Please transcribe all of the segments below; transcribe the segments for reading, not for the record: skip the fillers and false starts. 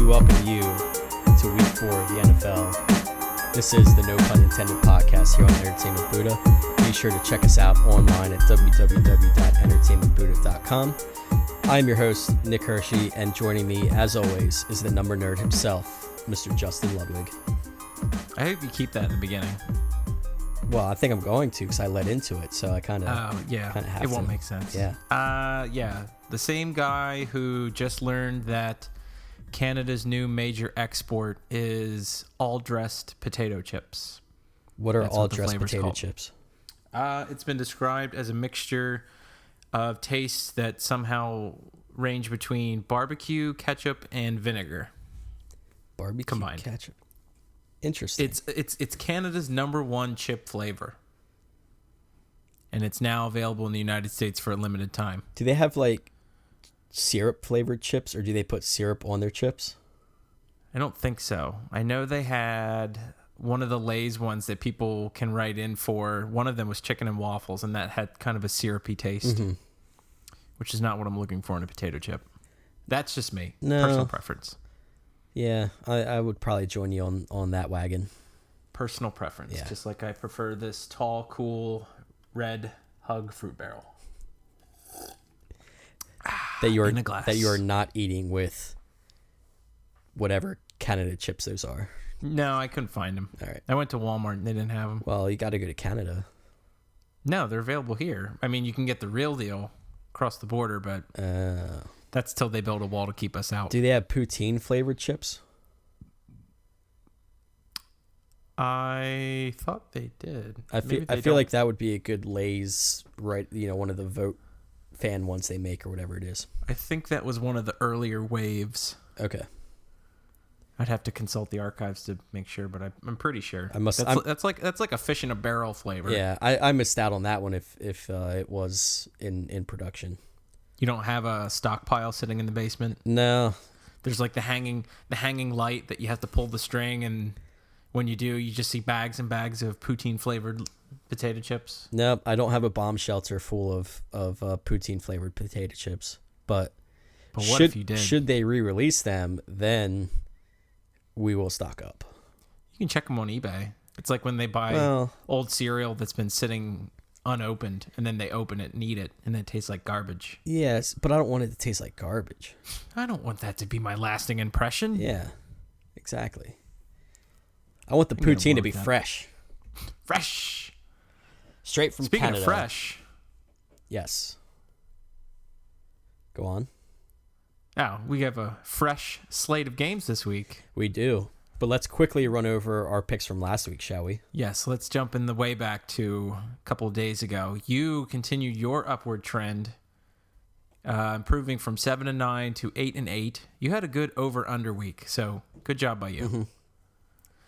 we welcome you to week 4 of the NFL. This is the No Pun Intended podcast here on Entertainment Buddha. Be sure to check us out online at www.entertainmentbuddha.com. I'm your host, Nick Hershey, and joining me, as always, is the number nerd himself, Mr. Justin Ludwig. I hope you keep that in the beginning. Well, I think I'm going to because I led into it, so I kind of have it won't make sense. Yeah. The same guy who just learned that Canada's new major export is all-dressed potato chips. What are all-dressed potato chips? It's been described as a mixture of tastes that somehow range between barbecue, ketchup, and vinegar. Barbecue combined. Ketchup. Interesting. It's Canada's #1 chip flavor, and it's now available in the United States for a limited time. Do they have like syrup flavored chips, or do they put syrup on their chips? I don't think so. I know they had one of the Lay's ones that people can write in for. One of them was chicken and waffles, and that had kind of a syrupy taste, which is not what I'm looking for in a potato chip. That's just me. No. Personal preference. Yeah, I would probably join you on that wagon. Personal preference. Yeah. Just like I prefer this tall, cool, red Hug fruit barrel. That you are not eating with whatever Canada chips those are. No, I couldn't find them. All right. I went to Walmart and they didn't have them. Well, you got to go to Canada. No, they're available here. I mean, you can get the real deal across the border, but that's till they build a wall to keep us out. Do they have poutine flavored chips? I thought they did. I feel like that would be a good Lay's, right? You know, one of the vote fan ones they make or whatever it is. I think that was one of the earlier waves. Okay. I'd have to consult the archives to make sure, but I'm pretty sure. That's like a fish in a barrel flavor. Yeah, I missed out on that one if it was in production. You don't have a stockpile sitting in the basement? No. There's like the hanging light that you have to pull the string, and when you do, you just see bags and bags of poutine flavored potato chips. Nope, I don't have a bomb shelter full of poutine flavored potato chips. But what if you did? Should they re-release them, then we will stock up. You can check them on eBay. It's like when they buy old cereal that's been sitting unopened, and then they open it and eat it, and then it tastes like garbage. Yes, but I don't want it to taste like garbage. I don't want that to be my lasting impression. Yeah, exactly. I want the poutine to be fresh. Fresh. Straight from Canada. Speaking of fresh. Yes. Go on. Oh, we have a fresh slate of games this week. We do. But let's quickly run over our picks from last week, shall we? Yes, let's jump in the way back to a couple of days ago. You continued your upward trend, improving from 7-9 to 8-8. You had a good over-under week, so good job by you. Mm-hmm.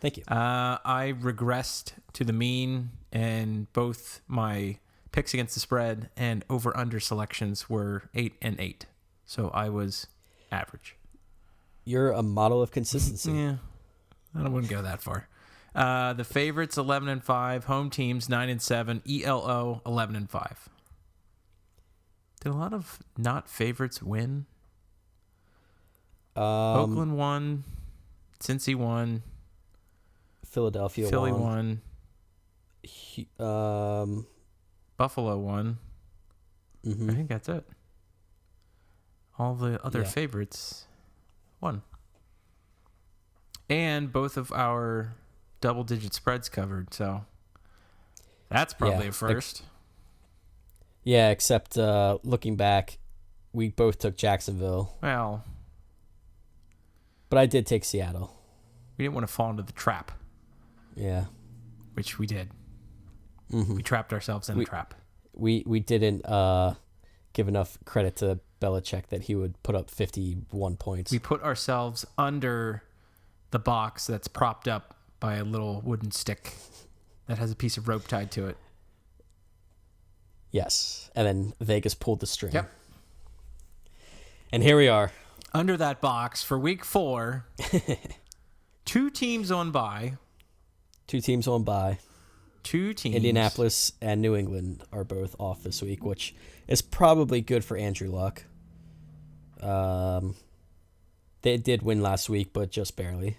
Thank you. I regressed to the mean, and both my picks against the spread and over-under selections were 8-8. So I was average. You're a model of consistency. Yeah. I wouldn't go that far. The favorites 11-5, home teams 9-7, ELO 11-5. Did a lot of not favorites win? Oakland won, Cincy won, Philadelphia Philly won. Buffalo won. Mm-hmm. I think that's it. All the other favorites won. And both of our double-digit spreads covered, so that's probably a first. Except looking back, we both took Jacksonville. Well, but I did take Seattle. We didn't want to fall into the trap. Yeah. Which we did. Mm-hmm. We trapped ourselves in a trap. We didn't give enough credit to Belichick that he would put up 51 points. We put ourselves under the box that's propped up by a little wooden stick that has a piece of rope tied to it. Yes. And then Vegas pulled the string. Yep. And here we are. Under that box for week 4. 2 teams on bye. 2 teams on bye. 2 teams. Indianapolis and New England are both off this week, which is probably good for Andrew Luck. They did win last week, but just barely.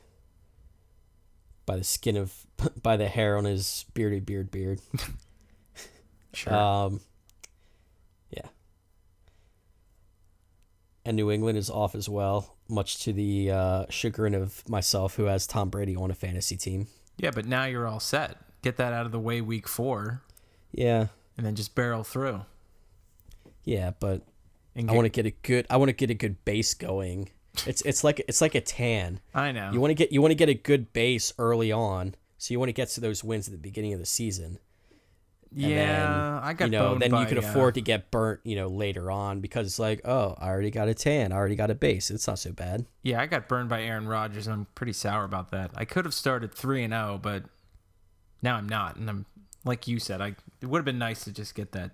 By the hair on his beard. Sure. Yeah. And New England is off as well, much to the chagrin of myself, who has Tom Brady on a fantasy team. Yeah, but now you're all set. Get that out of the way week 4. Yeah. And then just barrel through. Yeah, but I want to get a good base going. It's like a tan. I know. You want to get a good base early on, so you want to get to those wins at the beginning of the season. And yeah, I got boned then by, you can afford to get burnt, later on, because it's like, oh, I already got a tan, I already got a base. It's not so bad. Yeah, I got burned by Aaron Rodgers, and I'm pretty sour about that. I could have started 3-0, but now I'm not, and I'm like you said, it would have been nice to just get that,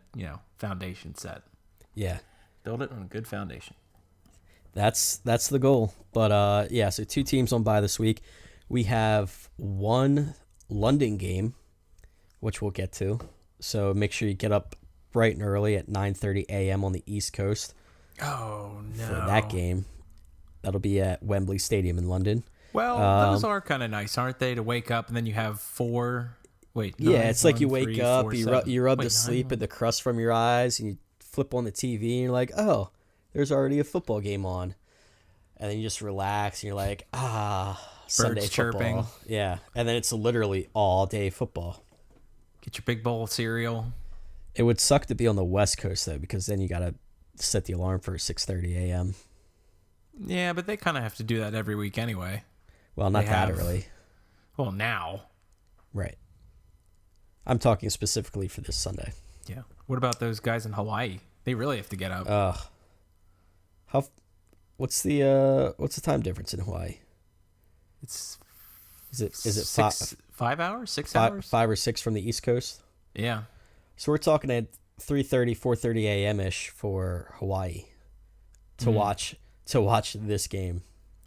foundation set. Yeah. Build it on a good foundation. That's the goal. But so 2 teams on bye this week. We have one London game, which we'll get to. So make sure you get up bright and early at 9:30 a.m. on the East Coast. Oh no! For that game, that'll be at Wembley Stadium in London. Well, those are kind of nice, aren't they? To wake up and then you have 4. Wait, yeah, 9, it's like 1, you wake 3, up, 4, you rub 7. the sleep and the crust from your eyes, and you flip on the TV, and you're like, oh, there's already a football game on. And then you just relax, and you're like, Sunday Birds football. chirping. Yeah, and then it's literally all day football. Get your big bowl of cereal. It would suck to be on the West Coast, though, because then you got to set the alarm for 6:30 a.m. Yeah, but they kind of have to do that every week anyway. Well, not that early. Well, now. Right. I'm talking specifically for this Sunday. Yeah. What about those guys in Hawaii? They really have to get up. What's the time difference in Hawaii? It's Is it 5 hours? 6 hours? 5 or 6 from the East Coast? Yeah. So we're talking at 3:30, 4:30 a.m. ish for Hawaii to watch this game.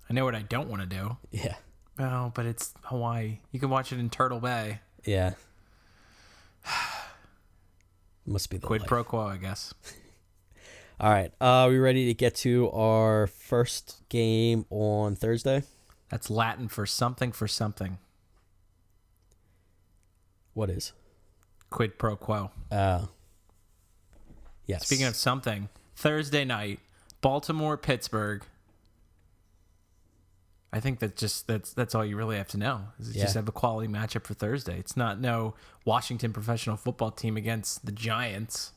I know what I don't want to do. Yeah. Oh, but it's Hawaii. You can watch it in Turtle Bay. Yeah. Must be the Quid life. pro quo, I guess. All right. Are we ready to get to our first game on Thursday? That's Latin for something for something. What is? Quid pro quo. Yes. Speaking of something, Thursday night, Baltimore, Pittsburgh. I think that's all you really have to know. Is just have a quality matchup for Thursday. It's not no Washington professional football team against the Giants.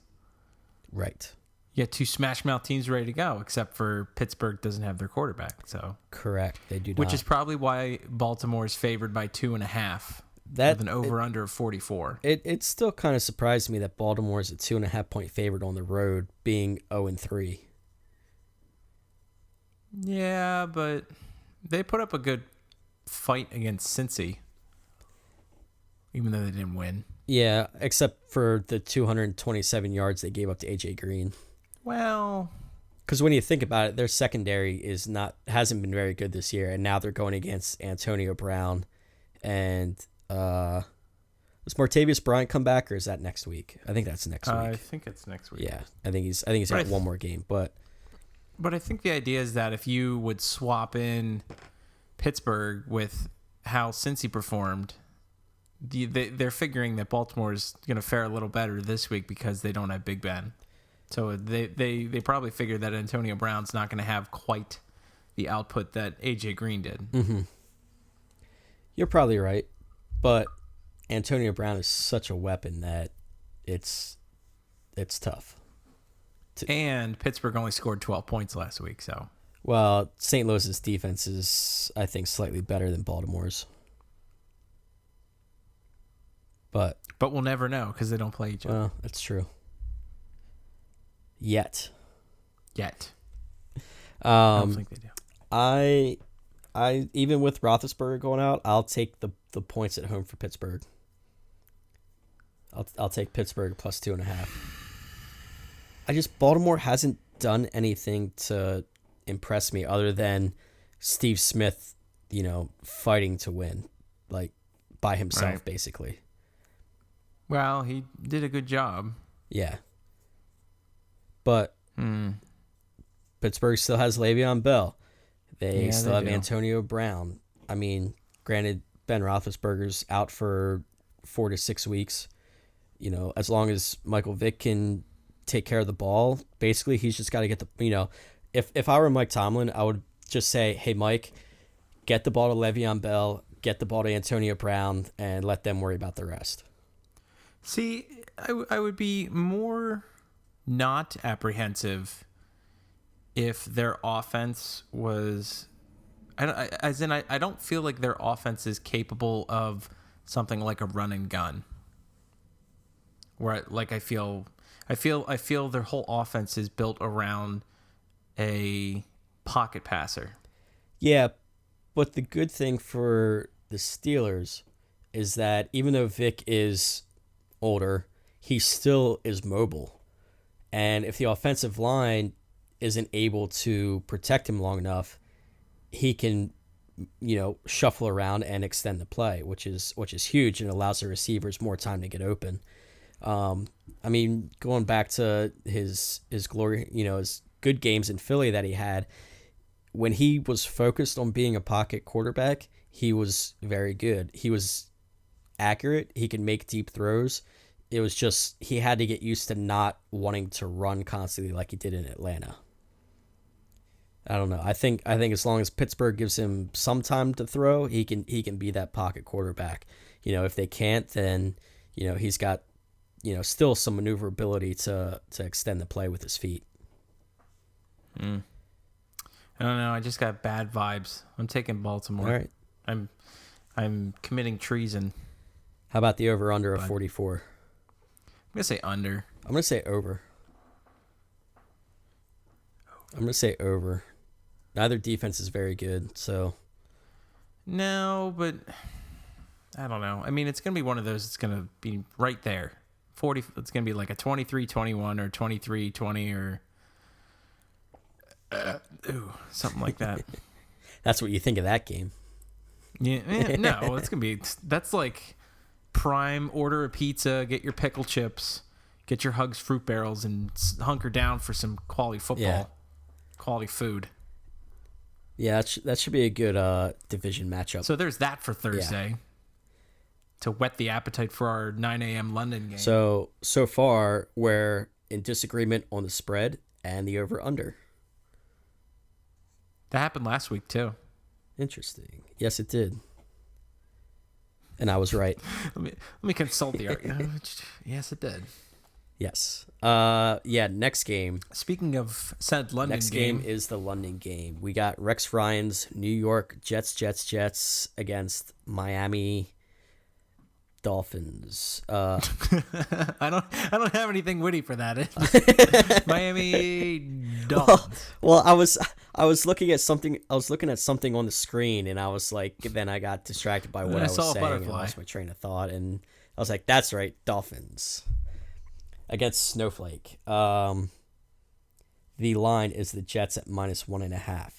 Right. You got 2 smash mouth teams ready to go, except for Pittsburgh doesn't have their quarterback. So correct, they do not. Which is probably why Baltimore is favored by 2.5. With an over-under of 44. It still kind of surprised me that Baltimore is a 2.5 point favorite on the road, being 0-3. Yeah, but they put up a good fight against Cincy, even though they didn't win. Yeah, except for the 227 yards they gave up to A.J. Green. Well, because when you think about it, their secondary hasn't been very good this year, and now they're going against Antonio Brown and does Martavius Bryant come back, or is that next week? I think that's next week. I think it's next week. Yeah, I think he's got one more game, but I think the idea is that if you would swap in Pittsburgh with how Cincy performed, they're figuring that Baltimore is going to fare a little better this week because they don't have Big Ben. So they probably figured that Antonio Brown's not going to have quite the output that A.J. Green did. Mm-hmm. You're probably right, but Antonio Brown is such a weapon that it's tough. And Pittsburgh only scored 12 points last week, so. Well, St. Louis's defense is, I think, slightly better than Baltimore's. But we'll never know because they don't play each other. Well, that's true. Yet. I don't think they do. I even with Roethlisberger going out, I'll take the points at home for Pittsburgh. I'll take Pittsburgh plus 2.5. Baltimore hasn't done anything to impress me other than Steve Smith, fighting to win, like by himself, right. Basically. Well, he did a good job. Yeah. But Pittsburgh still has Le'Veon Bell. They Yeah, still they have do. Antonio Brown. I mean, granted, Ben Roethlisberger's out for 4 to 6 weeks. As long as Michael Vick can take care of the ball, basically he's just got to get if I were Mike Tomlin, I would just say, hey, Mike, get the ball to Le'Veon Bell, get the ball to Antonio Brown, and let them worry about the rest. See, I would be more not apprehensive if their offense was. I don't feel like their offense is capable of something like a run and gun. Where like I feel their whole offense is built around a pocket passer. Yeah, but the good thing for the Steelers is that even though Vic is older, he still is mobile. And if the offensive line isn't able to protect him long enough, he can, shuffle around and extend the play, which is huge and allows the receivers more time to get open. I mean, going back to his glory, his good games in Philly that he had, when he was focused on being a pocket quarterback, he was very good. He was accurate. He could make deep throws. It was just he had to get used to not wanting to run constantly like he did in Atlanta. I don't know. I think as long as Pittsburgh gives him some time to throw, he can be that pocket quarterback. If they can't, then he's got still some maneuverability to extend the play with his feet. Mm. I don't know. I just got bad vibes. I'm taking Baltimore. All right. I'm committing treason. How about the over under of But 44? I'm gonna say under. I'm gonna say over. I'm gonna say over. Neither defense is very good, so No, but I don't know. I mean, it's gonna be one of those. It's gonna be right there. 40. It's gonna be like a 23-21 or 23-20 or something like that. that's what you think of that game. Yeah, no, it's gonna be. That's like prime. Order a pizza, get your pickle chips, get your Hugs fruit barrels, and hunker down for some quality football, quality food. Yeah, that should be a good division matchup. So there's that for Thursday to whet the appetite for our 9 a.m. London game. So far we're in disagreement on the spread and the over under. That happened last week too. Interesting. Yes, it did. And I was right. Let me consult the art. Yes, it did. Yes. Next game. Speaking of said London Next game is the London game. We got Rex Ryan's New York Jets against Miami Dolphins. I don't have anything witty for that. Miami Dolphins. Well, I was looking at something. I was looking at something on the screen, and I was like, then I got distracted by what I was saw a saying, and butterfly. lost my train of thought, and I was like, that's right, Dolphins against Snowflake. The line is the Jets at -1.5.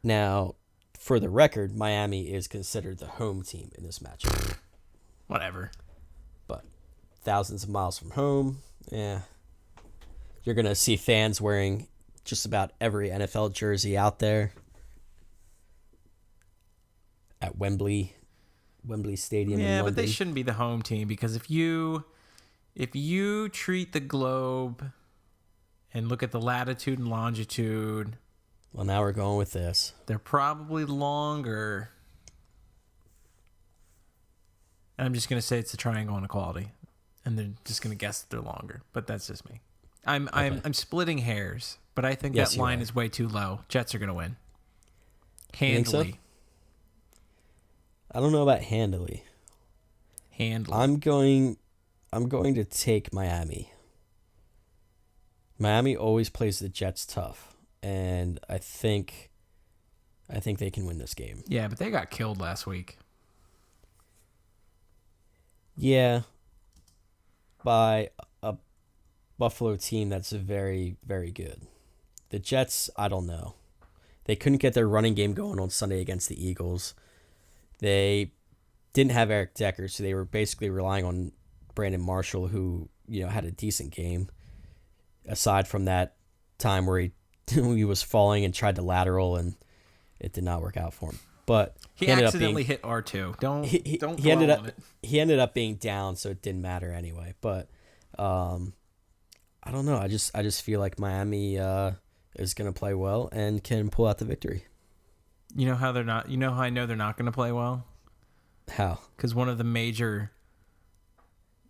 Now, for the record, Miami is considered the home team in this matchup. Whatever. But thousands of miles from home, you're going to see fans wearing just about every NFL jersey out there at Wembley Stadium in London. But they shouldn't be the home team because if you treat the globe and look at the latitude and longitude, Well, now we're going with this. they're probably longer. And I'm just going to say it's a triangle inequality. And they're just going to guess that they're longer. But that's just me. I'm splitting hairs, but I think Yes, that you line are. is way too low. Jets are going to win. think so? Handily. I don't know about handily. Handily. I'm going to take Miami. Miami always plays the Jets tough, and I think they can win this game. Yeah, but they got killed last week. Yeah, by a Buffalo team that's very, very good. The Jets, I don't know. They couldn't get their running game going on Sunday against the Eagles. They didn't have Eric Decker, so they were basically relying on Brandon Marshall, who had a decent game. Aside from that time where he he was falling and tried to lateral, and it did not work out for him. But He ended up accidentally being hit R2. Don't he dwell ended up on it. he ended up being down, so it didn't matter anyway. But I don't know. I just feel like Miami is going to play well and can pull out the victory. You know how they're not. You know how I know they're not going to play well? How? Because one of the major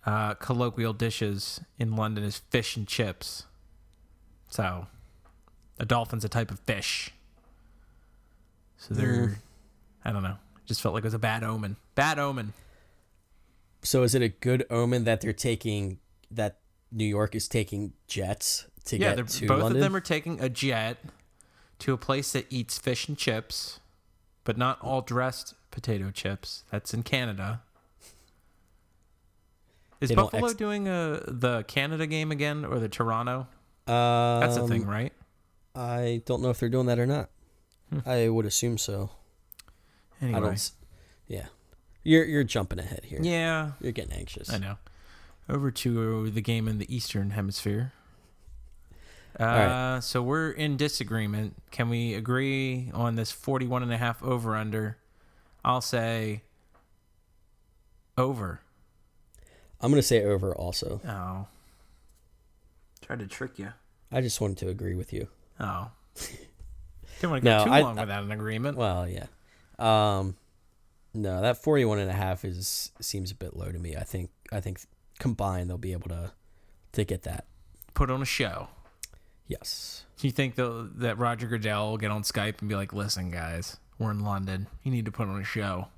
colloquial dishes in London is fish and chips. So, a dolphin's a type of fish. So they're, I don't know. Just felt like it was a bad omen. Bad omen. So is it a good omen that they're taking that New York is taking jets to get to both London? of them are taking a jet to a place that eats fish and chips, but not all dressed potato chips. That's in Canada. Is They don't Buffalo doing the Canada game again or the Toronto? Um, That's a thing, right? I don't know if they're doing that or not. I would assume so. Anyway. I don't. Yeah, you're jumping ahead here. Yeah. You're getting anxious. I know. Over to the game in the Eastern Hemisphere. right. So we're in disagreement. Can we agree on this 41.5 over-under? I'll say over. I'm gonna say over also. Oh. Tried to trick you. I just wanted to agree with you. Oh. Didn't want to go too long without an agreement. Well, yeah. No, that 41.5 seems a bit low to me. I think combined they'll be able to get that. Put on a show. Yes. Do you think that Roger Goodell will get on Skype and be like, "Listen, guys, we're in London. You need to put on a show.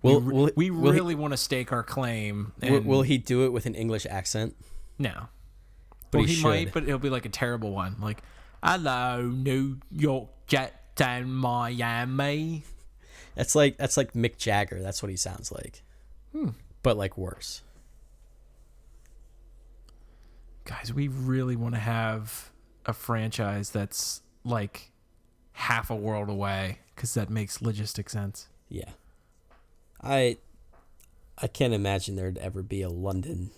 We really want to stake our claim." And will he do it with an English accent? No. But Well, he he should. might, but it'll be like a terrible one. Like, "Hello, New York Jet down Miami." That's like Mick Jagger. That's what he sounds like. But like worse. Guys, we really want to have a franchise that's like half a world away because that makes logistic sense. Yeah. I can't imagine there'd ever be a London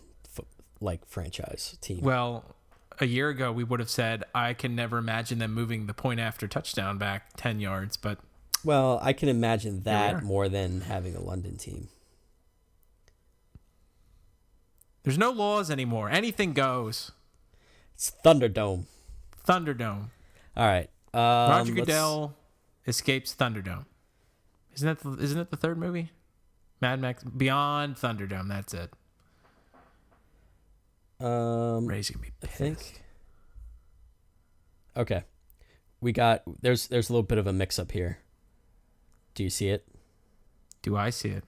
franchise team. Well, a year ago we would have said I can never imagine them moving the point after touchdown back 10 yards, but Well, I can imagine we that are. more than having a London team. there's no laws anymore. Anything goes. It's Thunderdome. Thunderdome. All right. Roger Goodell escapes Thunderdome. Isn't it the third movie? Mad Max Beyond Thunderdome. That's it. Ray's gonna be I pissed. think. Okay. There's a little bit of a mix up here. Do you see it? Do I see it?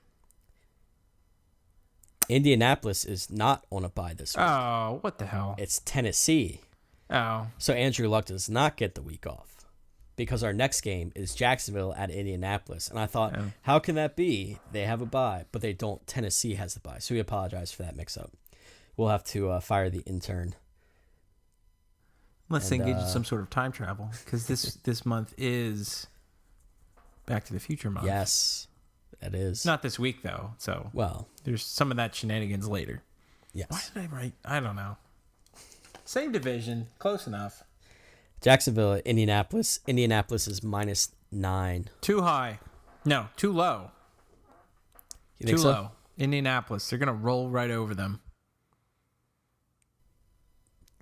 Indianapolis is not on a bye this week. Oh, what the hell? It's Tennessee. Oh, So Andrew Luck does not get the week off because our next game is Jacksonville at Indianapolis. And I thought, how can that be? They have a bye, but they don't. Tennessee has the bye. So we apologize for that mix-up. We'll have to fire the intern. let's And, engage in some sort of time travel because this month is Back to the Future month. Yes, that is. Not this week though. So Well, there's some of that shenanigans later. yes. Why did I write? I don't know. Same division, close enough. Jacksonville at Indianapolis. Indianapolis is -9. Too high. No, too low. You think Too so? low. Indianapolis. They're gonna roll right over them.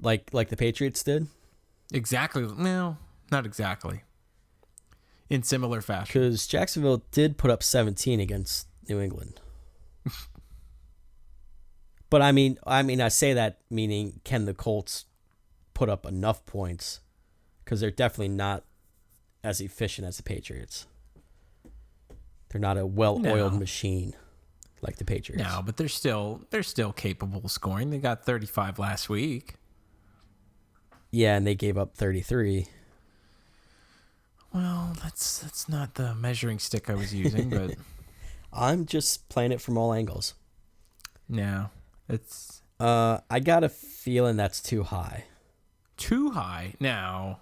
Like the Patriots did? Exactly. No, not exactly. In similar fashion. Because Jacksonville did put up 17 against New England. But I mean, I say that meaning can the Colts put up enough points? Because they're definitely not as efficient as the Patriots. They're not a well-oiled machine like the Patriots. No, but they're still capable of scoring. They got 35 last week. Yeah, and they gave up 33. Well, that's not the measuring stick I was using, but I'm just playing it from all angles. no, it's I got a feeling that's too high. too high. Now,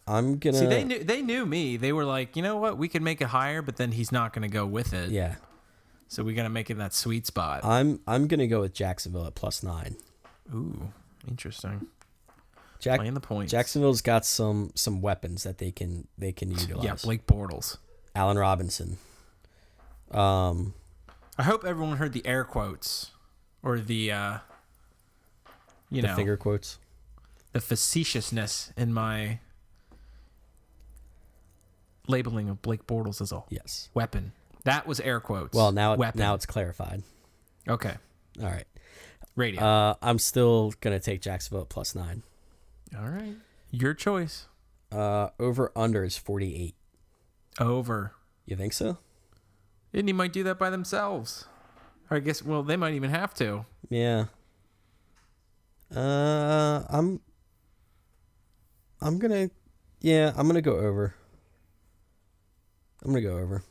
I'm gonna see, they knew me. They were like, you know what, we could make it higher, but then he's not going to go with it. Yeah. So we got to make it that sweet spot. I'm gonna go with Jacksonville at +9. Ooh, interesting. Playing the points. Jacksonville's got some weapons that they can utilize. Yeah, Blake Bortles. Allen Robinson. I hope everyone heard the air quotes or the finger quotes. The facetiousness in my labeling of Blake Bortles as a weapon. That was air quotes. Well, now weapon. it's clarified. Okay. All right. Radio. I'm still gonna take Jacksonville at +9. All right. Your choice. Over under is 48. Over. You think so? Indy might do that by themselves. Or I guess, well, they might even have to. Yeah. I'm gonna go over. I'm gonna go over.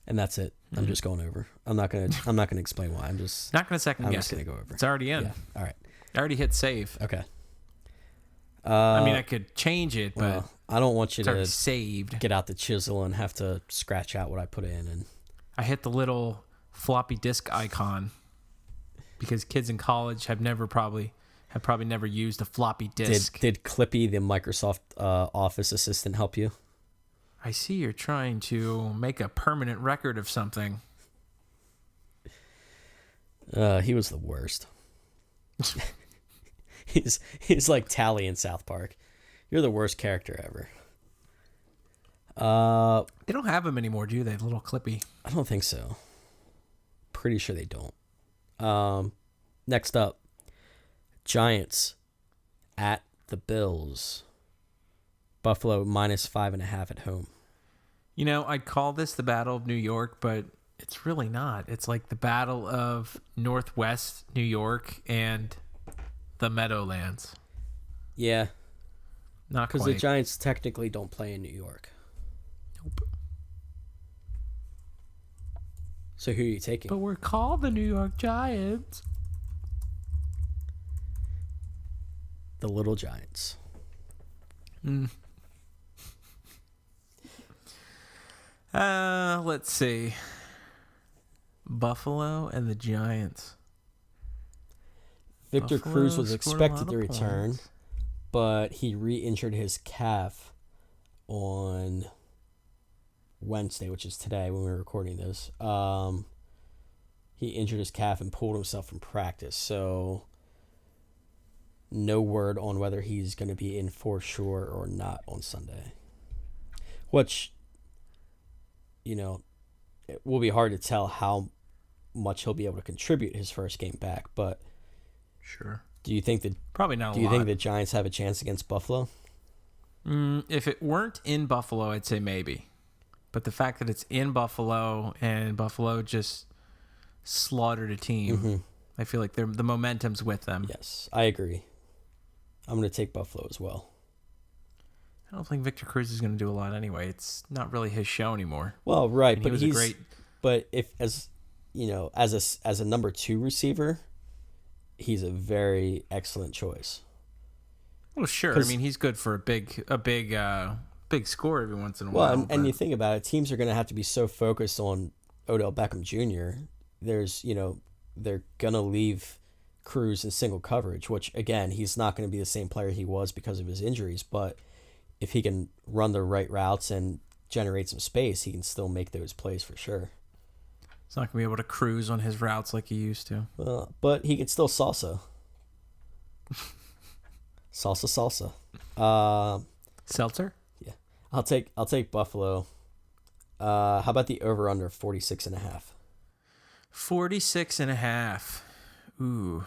And that's it. I'm just going over. I'm not gonna explain why. I'm just not gonna second guess. I'm just gonna go over. It's already in. Yeah. All right. I already hit save. Okay. I mean, I could change it, but well, I don't want you to saved. Get out the chisel and have to scratch out what I put in. And I hit the little floppy disk icon because kids in college have probably never used a floppy disk. Did Clippy, the Microsoft Office assistant, help you? I see you're trying to make a permanent record of something. He was the worst. He's like Tally in South Park. You're the worst character ever. They don't have him anymore, do they? Little Clippy. I don't think so. Pretty sure they don't. Next up, Giants at the Bills. Buffalo -5.5 at home. You know, I'd call this the Battle of New York, but it's really not. It's like the Battle of Northwest New York and the Meadowlands. Yeah. Not because quite. the Giants technically don't play in New York. Nope. So who are you taking? But we're called the New York Giants. The Little Giants. Let's see. Buffalo and the Giants. Victor Buffalo Cruz was scored a expected lot to of return, points. but he re-injured his calf on Wednesday, which is today when we're recording this. He injured his calf and pulled himself from practice, so no word on whether he's going to be in for sure or not on Sunday. Which, you know, it will be hard to tell how much he'll be able to contribute his first game back, but Sure. do you think that Probably not a lot. Do you think the Giants have a chance against Buffalo? If it weren't in Buffalo, I'd say maybe. But the fact that it's in Buffalo and Buffalo just slaughtered a team, I feel like the momentum's with them. Yes, I agree. I'm going to take Buffalo as well. I don't think Victor Cruz is going to do a lot anyway. It's not really his show anymore. Well, right, And but he was he's But if as a number 2 receiver, he's a very excellent choice. Well, sure. I mean, he's good for a big score every once in a while. Well, and you think about it, teams are going to have to be so focused on Odell Beckham Jr. They're going to leave Cruz in single coverage, which, again, he's not going to be the same player he was because of his injuries. But if he can run the right routes and generate some space, he can still make those plays for sure. He's not going to be able to cruise on his routes like he used to. But he can still salsa. Salsa. Seltzer? Yeah. I'll take Buffalo. How about the over-under 46.5? 46.5. Ooh.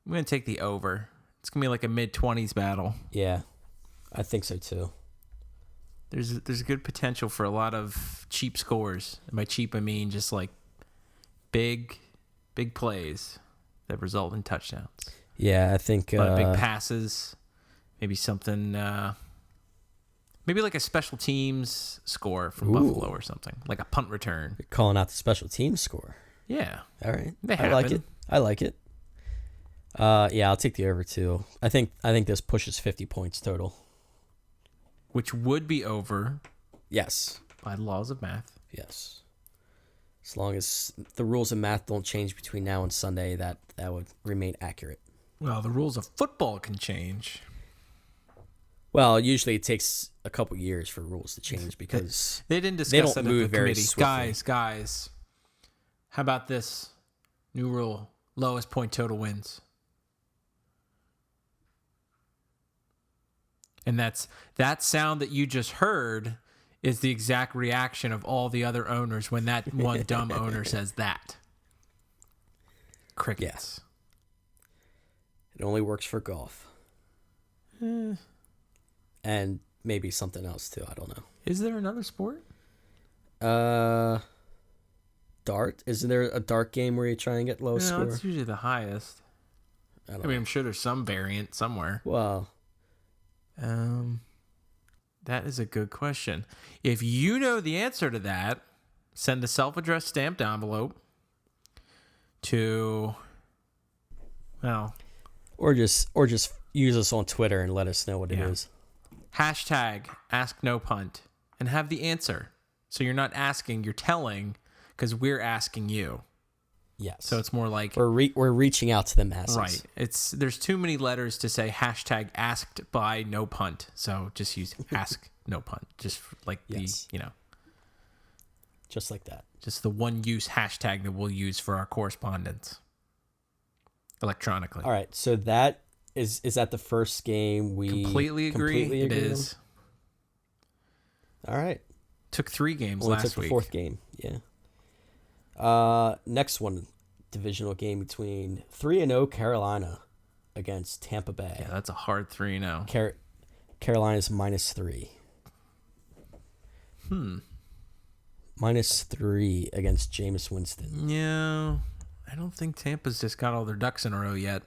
I'm going to take the over. It's going to be like a mid-20s battle. Yeah, I think so too. There's good potential for a lot of cheap scores. And by cheap, I mean just like big plays that result in touchdowns. Yeah, I think a lot of big passes. Maybe something... maybe like a special teams score from Buffalo or something. Like a punt return. You're calling out the special teams score. Yeah. All right. They I like it. Yeah, I'll take the over too. I think this pushes 50 points total. Which would be over. Yes. By the laws of math. Yes. As long as the rules of math don't change between now and Sunday, that would remain accurate. Well, the rules of football can change. Well, usually it takes a couple years for rules to change because They didn't they discuss don't that at move the very committee. swiftly. Guys, how about this new rule? Lowest point total wins. And that sound that you just heard is the exact reaction of all the other owners when that one dumb owner says that. Crickets. It only works for golf. And maybe something else too. I don't know. Is there another sport? Dart? Isn't there a dart game where you try and get low score? No, it's usually the highest. I mean, I'm sure there's some variant somewhere. Well, that is a good question. If you know the answer to that, send a self-addressed stamped envelope to, well, or just use us on Twitter and let us know what it is. Hashtag #AskNoPunt and have the answer. So you're not asking, you're telling, because we're asking you. Yes. So it's more like we're reaching out to the masses. right. There's too many letters to say hashtag asked by no punt. So just use ask no punt. Just like Yes. the Just like that. just the one use hashtag that we'll use for our correspondence electronically. All right. So that is that the first game we Completely agree. It is. On? All right. Took 3 games Only last took the week. 4th game. Yeah. Next one, divisional game between 3-0 Carolina against Tampa Bay. Yeah, that's a hard 3-0. Carolina's -3. -3 against Jameis Winston. Yeah, I don't think Tampa's just got all their ducks in a row yet.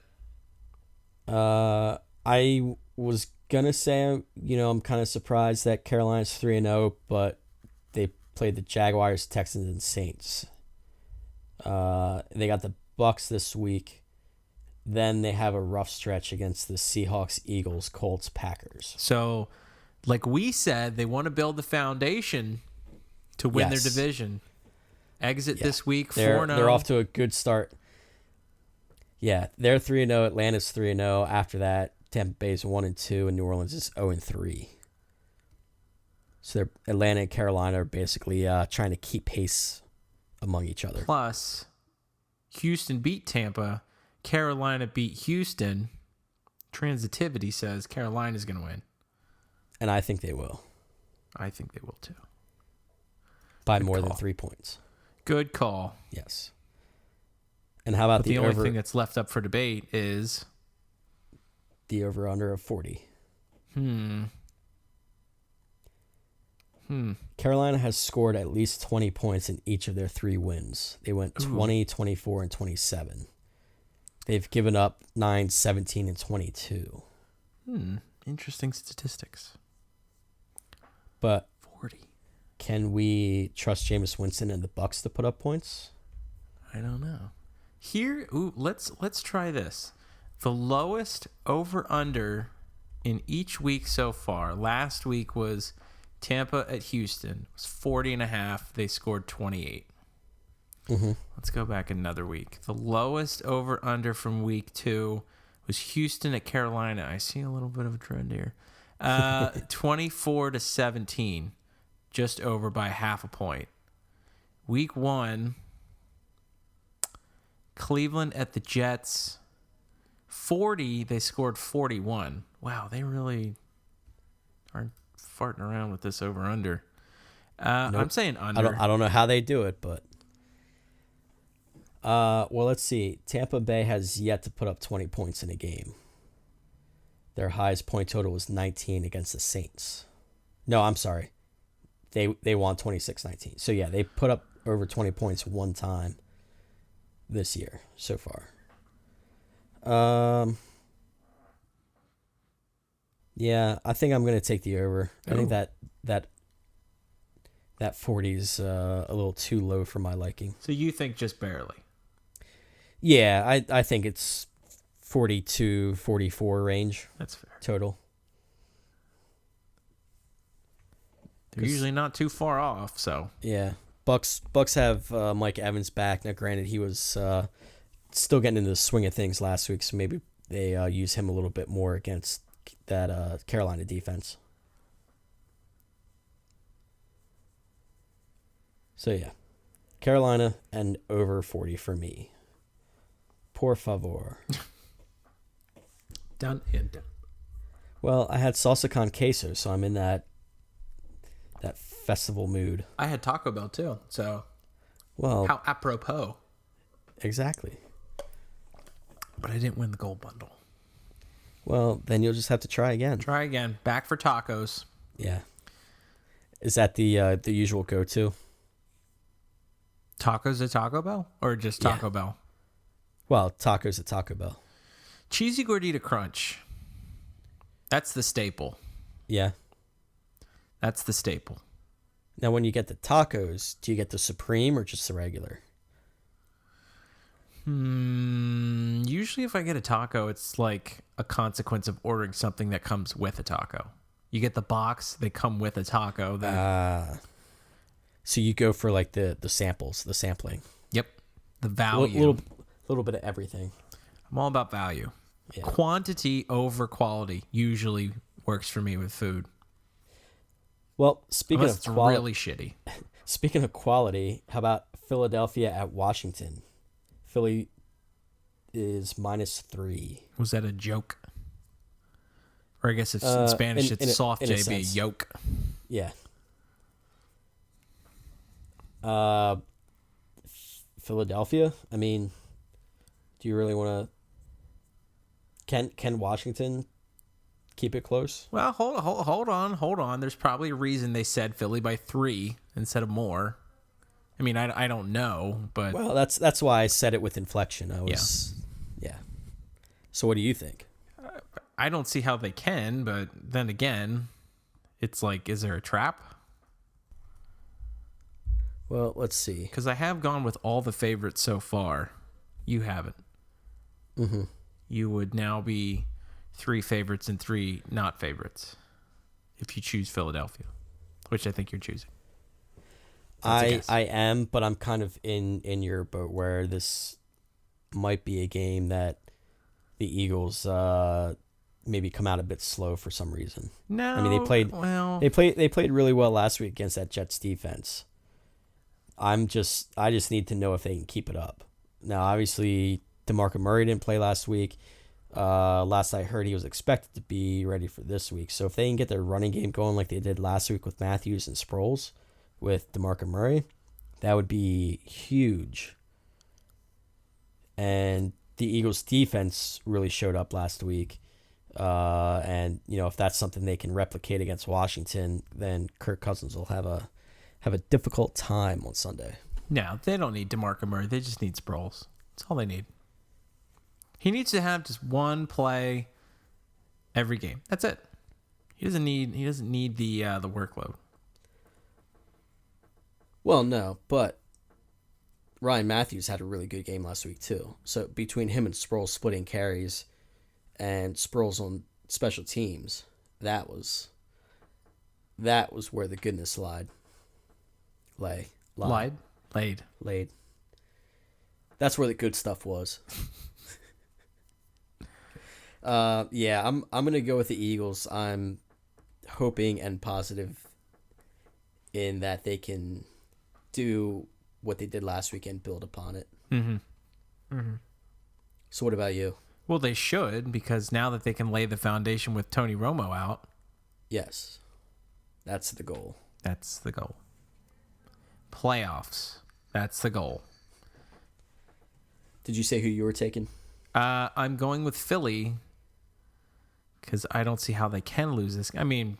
I was gonna say, I'm kind of surprised that Carolina's 3-0, but they played the Jaguars, Texans, and Saints. They got the Bucks this week. Then they have a rough stretch against the Seahawks, Eagles, Colts, Packers. So, like we said, they want to build the foundation to win their division. Exit this week 4-0. They're off to a good start. Yeah, they're 3-0. Atlanta's 3-0. After that, Tampa Bay's 1-2, and New Orleans is 0-3. So Atlanta and Carolina are basically trying to keep pace among each other. Plus, Houston beat Tampa. Carolina beat Houston. Transitivity says Carolina's going to win. And I think they will. I think they will too. By Good more than call. 3 points. Good call. Yes. And how about But the only over? thing that's left up for debate is The over-under of 40. Carolina has scored at least 20 points in each of their 3 wins. They went 20, 24, and 27. They've given up 9, 17, and 22. Interesting statistics. But 40. can we trust Jameis Winston and the Bucks to put up points? I don't know. Here, let's try this. The lowest over/under in each week so far. Last week was Tampa at Houston. It was 40.5. They scored 28. Let's go back another week. The lowest over/under from week 2 was Houston at Carolina. I see a little bit of a trend here. 24-17, just over by half a point. Week 1, Cleveland at the Jets. 40, they scored 41. Wow, they really aren't farting around with this over/under. Nope. I'm saying under. I don't know how they do it, but well, let's see. Tampa Bay has yet to put up 20 points in a game. Their highest point total was 19 against the Saints. No, I'm sorry. They won 26-19. So yeah, they put up over 20 points one time this year so far. Yeah, I think I'm going to take the over. I think that 40 is a little too low for my liking. So you think just barely? Yeah, I think it's 42, 44 range. That's fair. Total. They're usually not too far off, so. Yeah, Bucks have Mike Evans back. Now, granted, he was still getting into the swing of things last week, so maybe they use him a little bit more against that Carolina defense. So, yeah. Carolina and over 40 for me. Por favor. Done and done. Well, I had salsa con queso, so I'm in that festival mood. I had Taco Bell too, so Well, how apropos. exactly. But I didn't win the gold bundle. Well, then you'll just have to try again. Try again. Back for tacos. Yeah. Is that the usual go-to? Tacos at Taco Bell? Or just Taco Bell? Well, tacos at Taco Bell. Cheesy Gordita Crunch. That's the staple. Yeah. That's the staple. Now, when you get the tacos, do you get the supreme or just the regular? Usually if I get a taco, it's like a consequence of ordering something that comes with a taco. You get the box, they come with a taco. So you go for like the samples, the sampling. Yep. The value. Little bit of everything. I'm all about value. Yeah. Quantity over quality usually works for me with food. Well, speaking Unless of it's quality, really shitty. Speaking of quality, how about Philadelphia at Washington? Philly is -3. Was that a joke? Or I guess it's in Spanish, it's soft, in a JB. sense. Yoke. Yeah. Philadelphia. I mean, do you really want to? Can Washington keep it close? Well, hold on. There's probably a reason they said Philly by 3 instead of more. I mean, I don't know, but Well, that's why I said it with inflection. Yeah. So what do you think? I don't see how they can. But then again, it's like, is there a trap? Well, let's see. Because I have gone with all the favorites so far. You haven't. Mm-hmm. You would now be 3 favorites and 3 not favorites if you choose Philadelphia, which I think you're choosing. I am, but I'm kind of in your boat where this might be a game that the Eagles maybe come out a bit slow for some reason. No, I mean they played really well last week against that Jets defense. I just need to know if they can keep it up. Now, obviously, DeMarco Murray didn't play last week. Last I heard, he was expected to be ready for this week. So if they can get their running game going like they did last week with Matthews and Sproles with DeMarco Murray, that would be huge. And the Eagles' defense really showed up last week. And if that's something they can replicate against Washington, then Kirk Cousins will have a difficult time on Sunday. No, they don't need DeMarco Murray. They just need Sproles. That's all they need. He needs to have just one play every game. That's it. He doesn't need the workload. Well, no, but Ryan Matthews had a really good game last week too. So between him and Sproles splitting carries and Sproles on special teams, that was where the goodness lied. Laid. That's where the good stuff was. Yeah, I'm gonna go with the Eagles. I'm hoping and positive in that they can do what they did last week and build upon it. Mm-hmm. Mm-hmm. So what about you? Well, they should, because now that they can lay the foundation with Tony Romo out. Yes, that's the goal. That's the goal. Playoffs. That's the goal. Did you say who you were taking? I'm going with Philly because I don't see how they can lose this. I mean,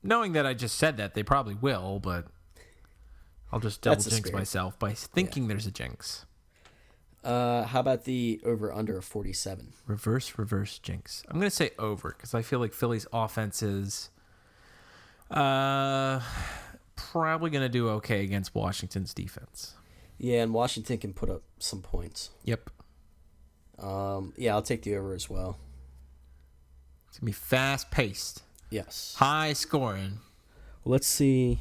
knowing that I just said that, they probably will, but I'll just double jinx myself by thinking there's a jinx. How about the over-under of 47? Reverse jinx. I'm going to say over because I feel like Philly's offense is probably going to do okay against Washington's defense. Yeah, and Washington can put up some points. Yep. Yeah, I'll take the over as well. It's going to be fast-paced. Yes. High scoring. Well, let's see.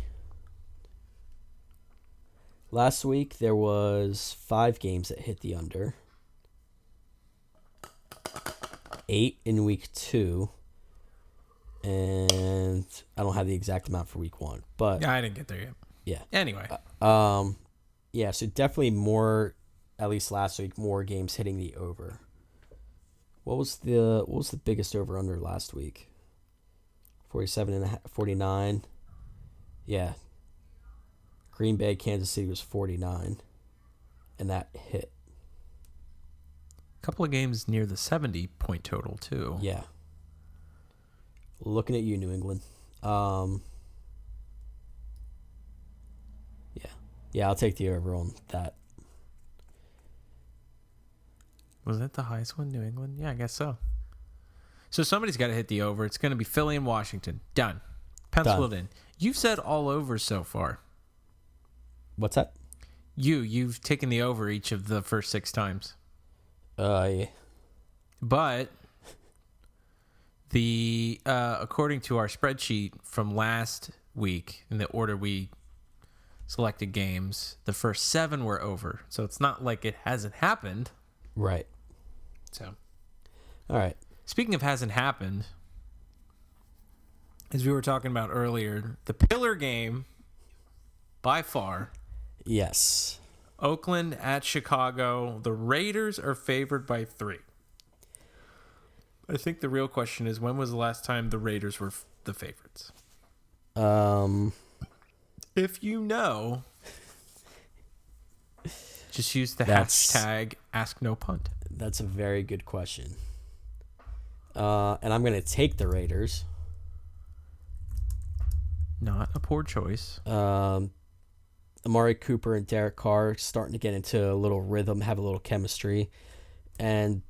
Last week there was 5 games that hit the under. 8 in week 2. And I don't have the exact amount for week 1, but Yeah, I didn't get there yet. yeah. Anyway, Yeah, so definitely more, at least last week, more games hitting the over. What was the biggest over under last week? 47 and a half, 49. Yeah. Green Bay, Kansas City was 49, and that hit. a couple of games near the 70-point total too. Yeah. Looking at you, New England. Yeah. Yeah, I'll take the over on that. Was that the highest one, New England? Yeah, I guess so. So somebody's got to hit the over. It's going to be Philly and Washington. Done. Penciled in. You've said all over so far. What's that? You've taken the over each of the first 6 times. Yeah. But the according to our spreadsheet from last week, in the order we selected games, the first 7 were over. So it's not like it hasn't happened. Right. So, all right. Speaking of hasn't happened, as we were talking about earlier, the pillar game, by far, Yes. Oakland at Chicago. The Raiders are favored by 3. I think the real question is, when was the last time the Raiders were the favorites? If you know, just use the hashtag #AskNoPunt. That's a very good question. And I'm going to take the Raiders. Not a poor choice. Amari Cooper and Derek Carr starting to get into a little rhythm, have a little chemistry. And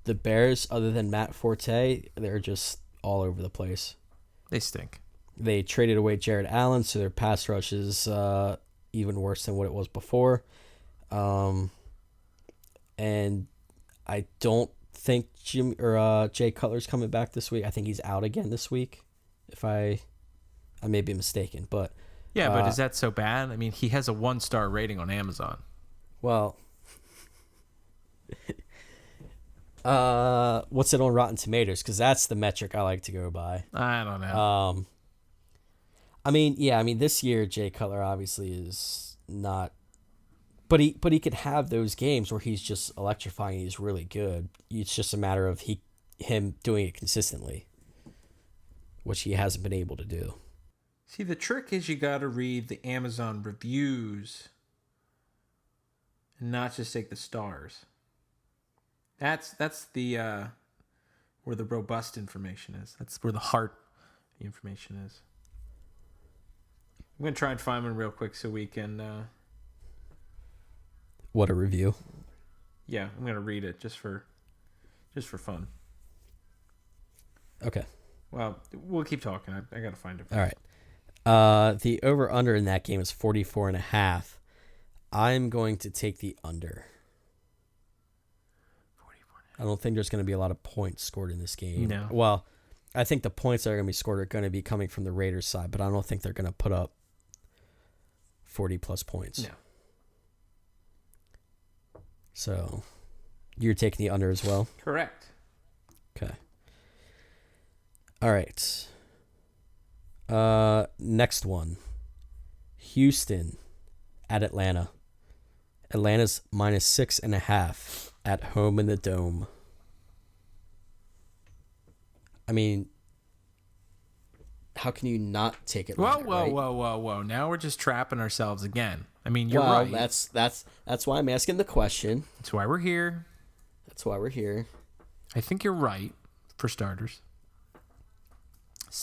the Bears, other than Matt Forte, they're just all over the place. They stink. They traded away Jared Allen, so their pass rush is even worse than what it was before. And I don't think Jay Cutler's coming back this week. I think he's out again this week. If I may be mistaken, but yeah, but is that so bad? I mean, he has a 1-star rating on Amazon. Well, what's it on Rotten Tomatoes? Because that's the metric I like to go by. I don't know. I mean, this year Jay Cutler obviously is not, but he could have those games where he's just electrifying. He's really good. It's just a matter of him doing it consistently, which he hasn't been able to do. See, the trick is you got to read the Amazon reviews and not just take the stars. That's the where the robust information is. That's where the heart of the information is. I'm going to try and find one real quick so we can... What a review. Yeah, I'm going to read it just for fun. Okay. Well, we'll keep talking. I got to find it. All right. The over-under in that game is 44.5. I'm going to take the under. 44. I don't think there's going to be a lot of points scored in this game. No. Well, I think the points that are going to be scored are going to be coming from the Raiders side, but I don't think they're going to put up 40-plus points. No. So, you're taking the under as well? Correct. Okay. All right. Next one. Houston at Atlanta. Atlanta's -6.5 at home in the Dome. I mean, how can you not take Atlanta? Whoa. Now we're just trapping ourselves again. I mean, you're well, right. That's why I'm asking the question. That's why we're here. That's why we're here. I think you're right, for starters.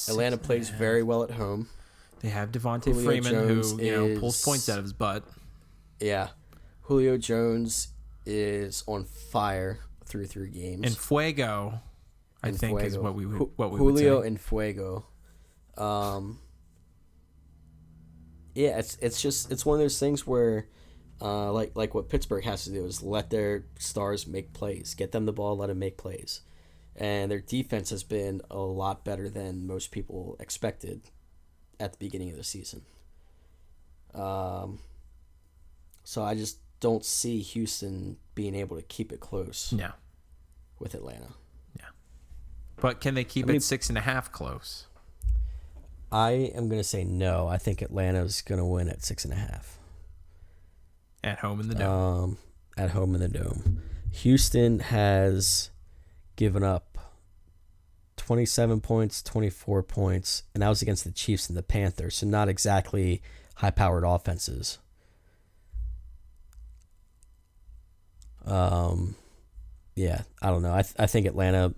Atlanta plays very well at home. They have Devontae Julio Freeman, Jones who pulls points out of his butt. Yeah. Julio Jones is on fire through 3 games. And Fuego, I think, is what we would say. Julio and Fuego. Yeah, it's one of those things where, like what Pittsburgh has to do is let their stars make plays, get them the ball, let them make plays, and their defense has been a lot better than most people expected at the beginning of the season. So I just don't see Houston being able to keep it close No. with Atlanta. But can they keep it 6.5 close? I am going to say no. I think Atlanta's going to win at 6.5. At home in the Dome. At home in the Dome. Houston has given up 27 points, 24 points, and that was against the Chiefs and the Panthers, so not exactly high-powered offenses. Yeah, I don't know. I think Atlanta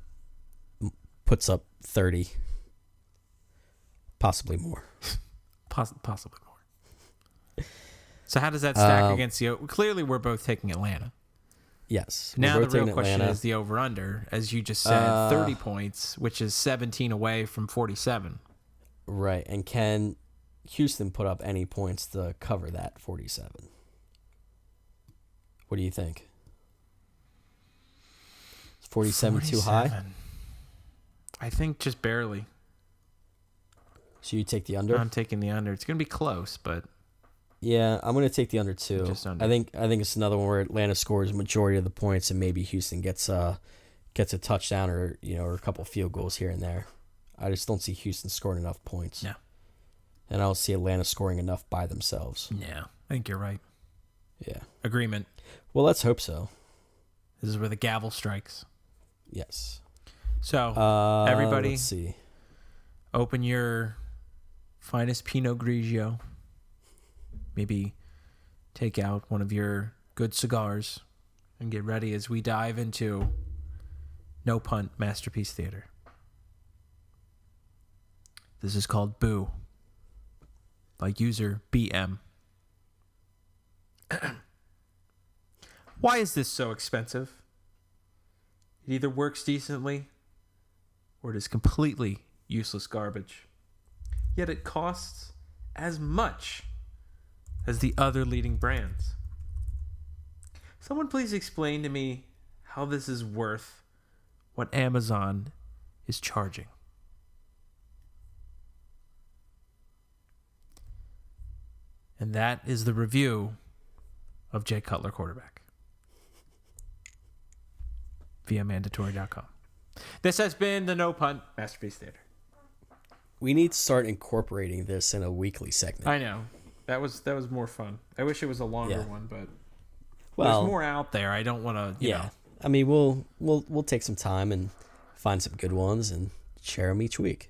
puts up 30, possibly more. Possibly more. So how does that stack against the... Clearly, we're both taking Atlanta. Yes. Now the real question is the over-under. As you just said, 30 points, which is 17 away from 47. Right. And can Houston put up any points to cover that 47? What do you think? Is 47 too high? I think just barely. So you take the under? I'm taking the under. It's going to be close, but... Yeah, I'm going to take the under too. Just under. I think it's another one where Atlanta scores a majority of the points and maybe Houston gets a touchdown or a couple field goals here and there. I just don't see Houston scoring enough points. No. And I don't see Atlanta scoring enough by themselves. Yeah, I think you're right. Yeah. Agreement. Well, let's hope so. This is where the gavel strikes. Yes. So, everybody, let's see. Open your finest Pinot Grigio. Maybe take out one of your good cigars and get ready as we dive into No Punt Masterpiece Theater. This is called Boo by user BM. Why is this so expensive? It either works decently or it is completely useless garbage. Yet it costs as much as the other leading brands. Someone please explain to me how this is worth what Amazon is charging. And that is the review of Jay Cutler, quarterback, via mandatory.com. This has been the No Punt Masterpiece Theater. We need to start incorporating this in a weekly segment. I know. That was more fun. I wish it was a longer one, but there's more out there. I don't want to, you know. I mean, we'll take some time and find some good ones and share them each week.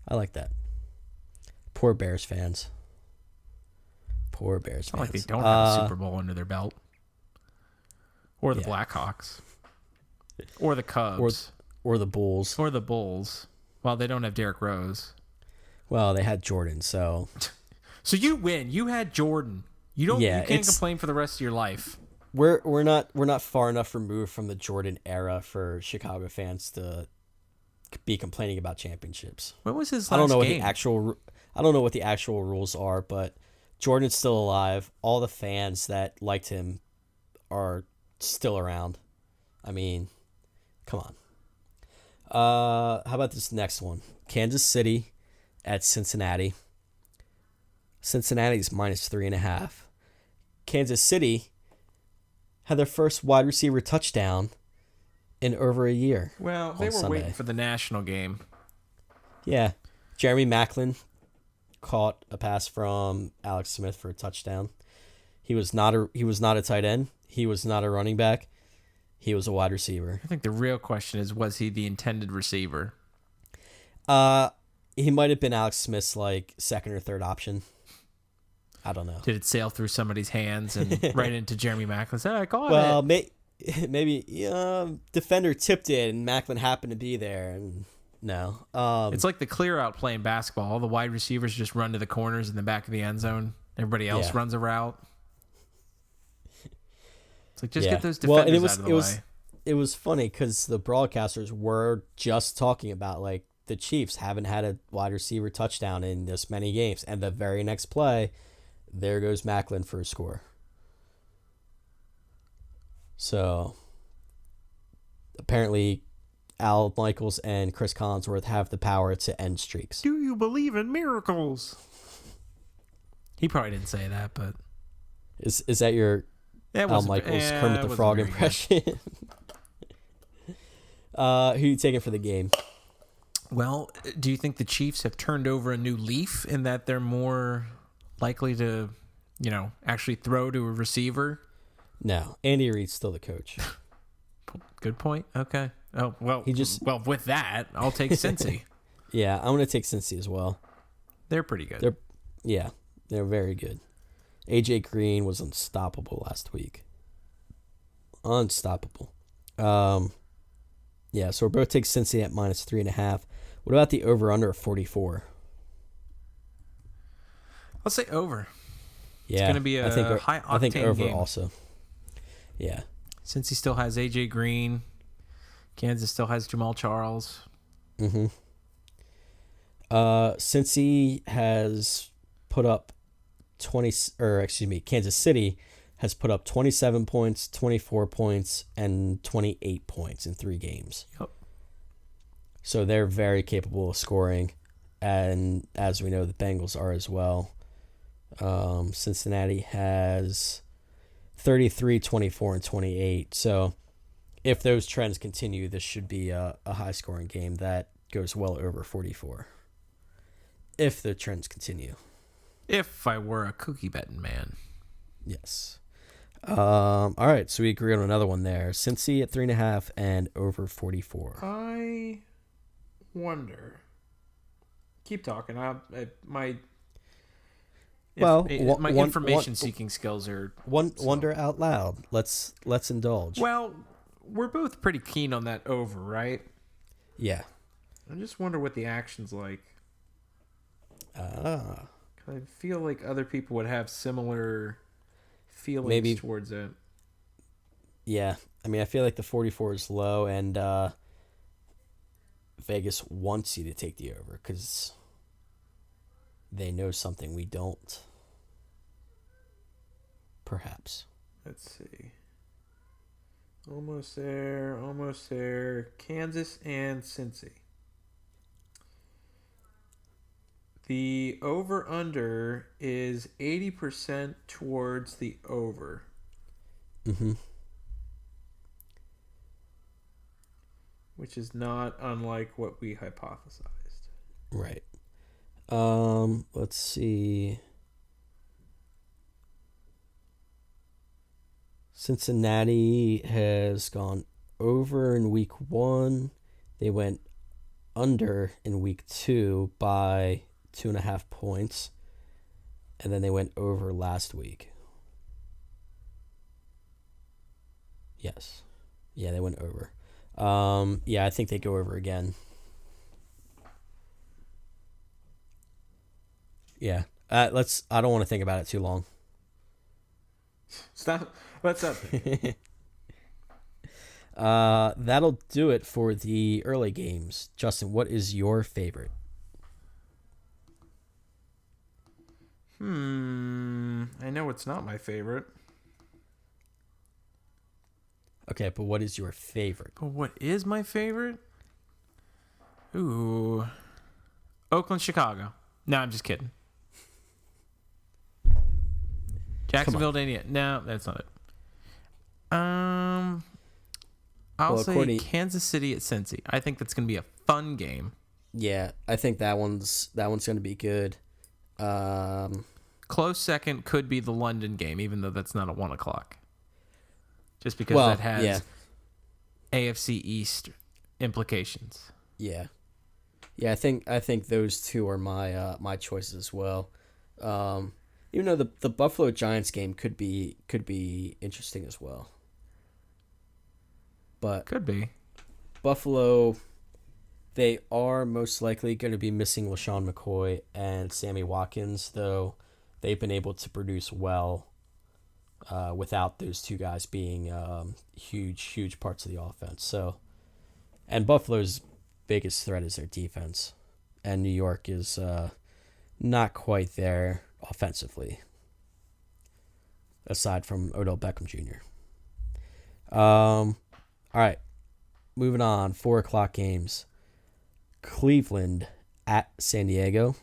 I like that. Poor Bears fans. It's not like they don't have a Super Bowl under their belt. Or the Blackhawks. Or the Cubs. Or the Bulls. Or the Bulls. Well, they don't have Derrick Rose. Well, they had Jordan, so... So you win. You had Jordan. You can't complain for the rest of your life. We're not far enough removed from the Jordan era for Chicago fans to be complaining about championships. When was his last I don't know game? I don't know what the actual rules are, but Jordan's still alive. All the fans that liked him are still around. I mean, come on. How about this next one? Kansas City at Cincinnati. Cincinnati's minus 3.5. Kansas City had their first wide receiver touchdown in over a year. Well, they were waiting for the national game. Yeah. Jeremy Maclin caught a pass from Alex Smith for a touchdown. He was not a tight end. He was not a running back. He was a wide receiver. I think the real question is, was he the intended receiver? He might have been Alex Smith's second or third option. I don't know. Did it sail through somebody's hands and right into Jeremy Maclin? Said, I caught it. Well, maybe defender tipped it and Maclin happened to be there. And no. It's like the clear out playing basketball. All the wide receivers just run to the corners in the back of the end zone. Everybody else runs a route. It's like, just get those defenders out of the way. It was funny because the broadcasters were just talking about the Chiefs haven't had a wide receiver touchdown in this many games. And the very next play, there goes Maclin for a score. So apparently Al Michaels and Chris Collinsworth have the power to end streaks. Do you believe in miracles? He probably didn't say that, but Is that your That Al wasn't, Michaels eh, Kermit it the wasn't Frog very good. impression? Who you taking for the game? Well, do you think the Chiefs have turned over a new leaf in that they're more likely to, actually throw to a receiver? No, Andy Reid's still the coach. Good point. Okay. Oh, He just well, with that, I'll take Cincy. yeah, I'm gonna take Cincy as well. They're pretty good. They're very good. AJ Green was unstoppable last week. Unstoppable. Yeah, so we're both taking Cincy at -3.5. What about the over/under of 44? I'll say over. Yeah, It's going to be a high octane I think over game. also. Yeah. Since he still has AJ Green, Kansas still has Jamal Charles. Mm-hmm. Cincy has put up Kansas City has put up 27 points, 24 points, and 28 points in 3 games. Yep. So they're very capable of scoring, and as we know, the Bengals are as well. Cincinnati has 33, 24, and 28. So if those trends continue, this should be a high-scoring game that goes well over 44. If the trends continue. If I were a cookie betting man. Yes. All right, so we agree on another one there. Cincy at 3.5 and over 44. I wonder. Keep talking. My information seeking skills are wonder out loud. Let's indulge. Well, we're both pretty keen on that over, right? Yeah. I just wonder what the action's like. Ah. I feel like other people would have similar feelings towards it. Yeah. I mean, I feel like the 44 is low, and Vegas wants you to take the over because they know something we don't. Perhaps. Let's see. Almost there. Kansas and Cincy. The over-under is 80% towards the over. Mm-hmm. Which is not unlike what we hypothesized. Right. Let's see. Cincinnati has gone over in week 1. They went under in week 2 by 2.5 points. And then they went over last week. Yes. Yeah, they went over. Yeah, I think they go over again. Yeah. I don't want to think about it too long. Stop. What's up? That'll do it for the early games. Justin, what is your favorite? I know it's not my favorite. Okay, but what is your favorite? But what is my favorite? Ooh. Oakland, Chicago. No, I'm just kidding. Jacksonville, Indiana. No, that's not it. I'll say Kansas City at Cincy. I think that's going to be a fun game. Yeah, I think that one's going to be good. Close second could be the London game, even though that's not at 1:00. Just because that has AFC East implications. Yeah. Yeah, I think those two are my choices as well. Even though the Buffalo Giants game could be interesting as well. But could be. Buffalo, they are most likely going to be missing LaShawn McCoy and Sammy Watkins, though they've been able to produce well without those two guys being huge parts of the offense. So, and Buffalo's biggest threat is their defense, and New York is not quite there offensively, aside from Odell Beckham Jr. All right, moving on. 4:00 games. Cleveland at San Diego.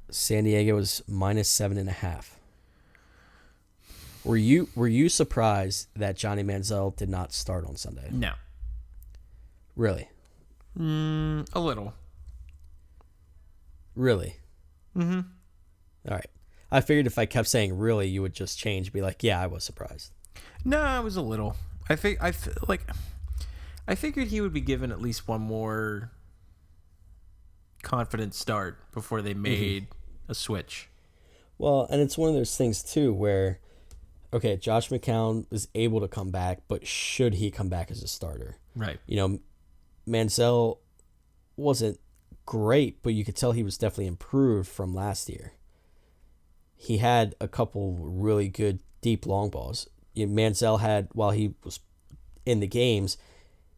San Diego is -7.5. Were you surprised that Johnny Manziel did not start on Sunday? No. Really? A little. Really? Mm-hmm. All right. I figured if I kept saying really, you would just change, be like, yeah, I was surprised. No, I was a little. I figured he would be given at least one more confident start before they made a switch. Well, and it's one of those things too where, okay, Josh McCown is able to come back, but should he come back as a starter? Right. Manziel wasn't great, but you could tell he was definitely improved from last year. He had a couple really good deep long balls. Manziel had, while he was in the games,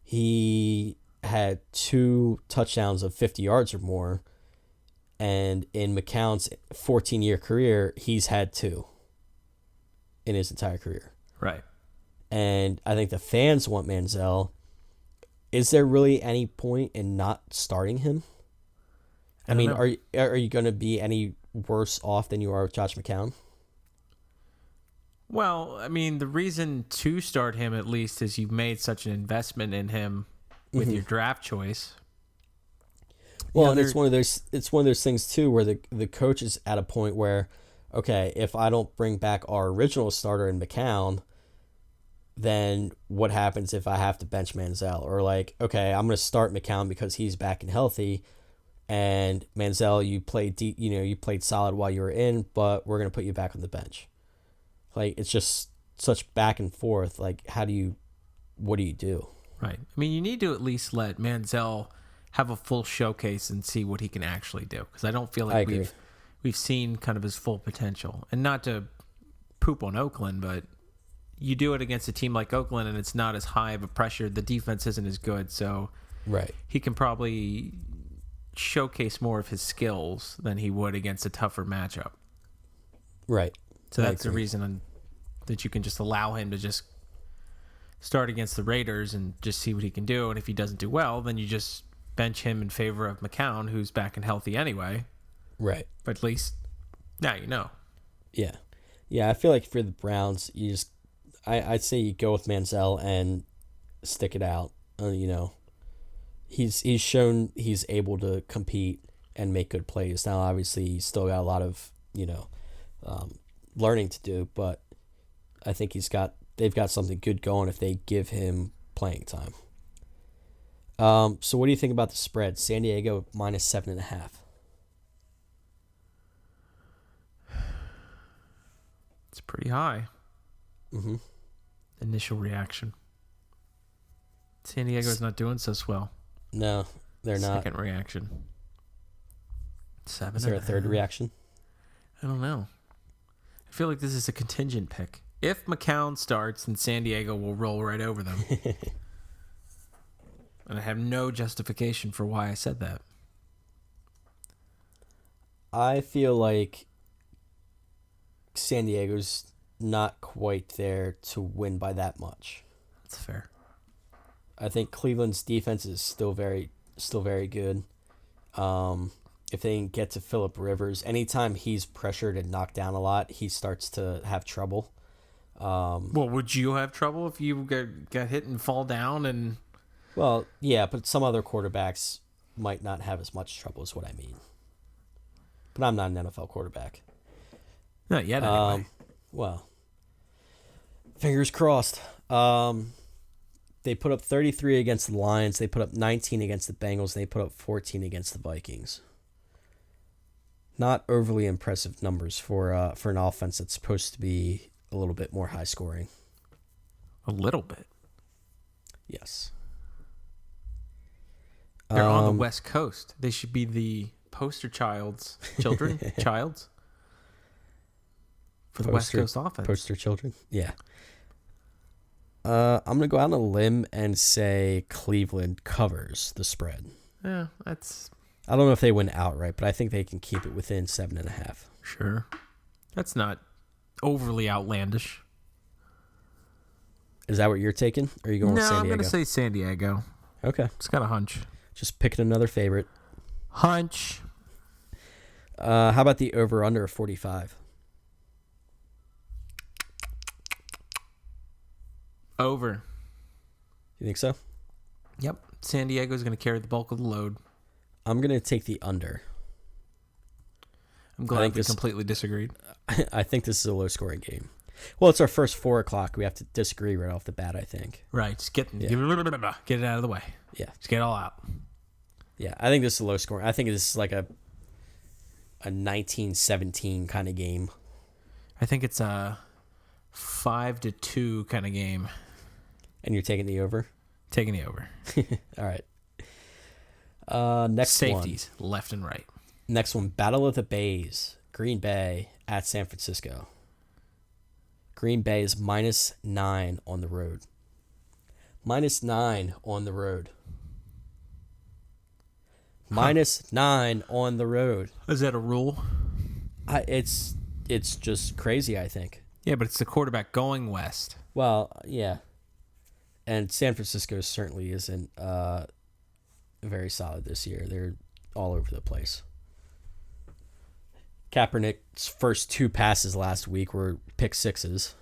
he had 2 touchdowns of 50 yards or more. And in McCown's 14-year career, he's had 2 in his entire career. Right. And I think the fans want Manziel. Is there really any point in not starting him? I mean, are you going to be any worse off than you are with Josh McCown? Well, I mean, the reason to start him at least is you've made such an investment in him with your draft choice. Well, and it's one of those things too where the coach is at a point where, okay, if I don't bring back our original starter in McCown, then what happens if I have to bench Manziel? Or like, okay, I'm going to start McCown because he's back and healthy, and Manziel, you played solid while you were in, but we're going to put you back on the bench. Like, it's just such back and forth. Like, what do you do? Right. I mean, you need to at least let Manziel have a full showcase and see what he can actually do, because I don't feel like we've seen kind of his full potential. And not to poop on Oakland, but you do it against a team like Oakland and it's not as high of a pressure. The defense isn't as good, so right. He can probably showcase more of his skills than he would against a tougher matchup. Right. So that's the reason that you can just allow him to just start against the Raiders and just see what he can do. And if he doesn't do well, then you just bench him in favor of McCown, who's back and healthy anyway. Right. But at least now you know. Yeah. Yeah, I feel like for the Browns, I'd say you go with Manziel and stick it out. He's shown he's able to compete and make good plays. Now, obviously, he's still got a lot of, learning to do, but I think they've got something good going if they give him playing time. So what do you think about the spread? San Diego minus 7.5. It's pretty high. Mm-hmm. Initial reaction. San Diego's not doing so well. No, they're not. Second reaction. 7. Is there a third reaction? I don't know. I feel like this is a contingent pick. If McCown starts, then San Diego will roll right over them. And I have no justification for why I said that. I feel like San Diego's not quite there to win by that much. That's fair. I think Cleveland's defense is still very good. If they can get to Phillip Rivers, anytime he's pressured and knocked down a lot, he starts to have trouble. Well, would you have trouble if you got hit and fall down? And well, yeah, but some other quarterbacks might not have as much trouble, is what I mean. But I'm not an NFL quarterback. Not yet, anyway. Well, fingers crossed. They put up 33 against the Lions. They put up 19 against the Bengals. And they put up 14 against the Vikings. Not overly impressive numbers for an offense that's supposed to be a little bit more high scoring. A little bit. Yes. They're on the West Coast. They should be the poster childs for the West Coast offense. Poster children? Yeah. I'm going to go out on a limb and say Cleveland covers the spread. Yeah, that's... I don't know if they win outright, but I think they can keep it within 7.5. Sure. That's not overly outlandish. Is that what you're taking? Or are you going with San Diego? No, I'm going to say San Diego. Okay. It's got a hunch. Just picking another favorite. Hunch. How about the over-under of 45? Over. You think so? Yep. San Diego's going to carry the bulk of the load. I'm going to take the under. I'm glad we completely disagreed. I think this is a low-scoring game. Well, it's our first 4 o'clock. We have to disagree right off the bat, I think. Right. Just get it out of the way. Yeah. Just get it all out. Yeah, I think this is a low-scoring. I think this is like a 19-17 kind of game. I think it's a 5-2 kind of game. And you're taking the over? Taking the over. All right. Next Safeties, left and right. Next one, Battle of the Bays. Green Bay at San Francisco. Green Bay is -9 on the road. -9 on the road. -9 on the road. Is that a rule? It's just crazy, I think. Yeah, but it's the quarterback going west. Well, yeah. And San Francisco certainly isn't very solid this year. They're all over the place. Kaepernick's first 2 passes last week were pick sixes.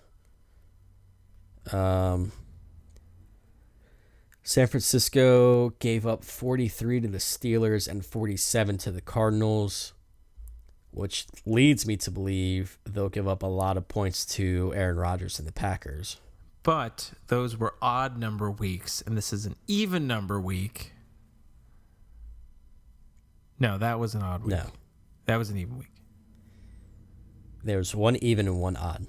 San Francisco gave up 43 to the Steelers and 47 to the Cardinals, which leads me to believe they'll give up a lot of points to Aaron Rodgers and the Packers. But those were odd number weeks, and this is an even number week. No, that was an odd week. No. That was an even week. There's one even and one odd.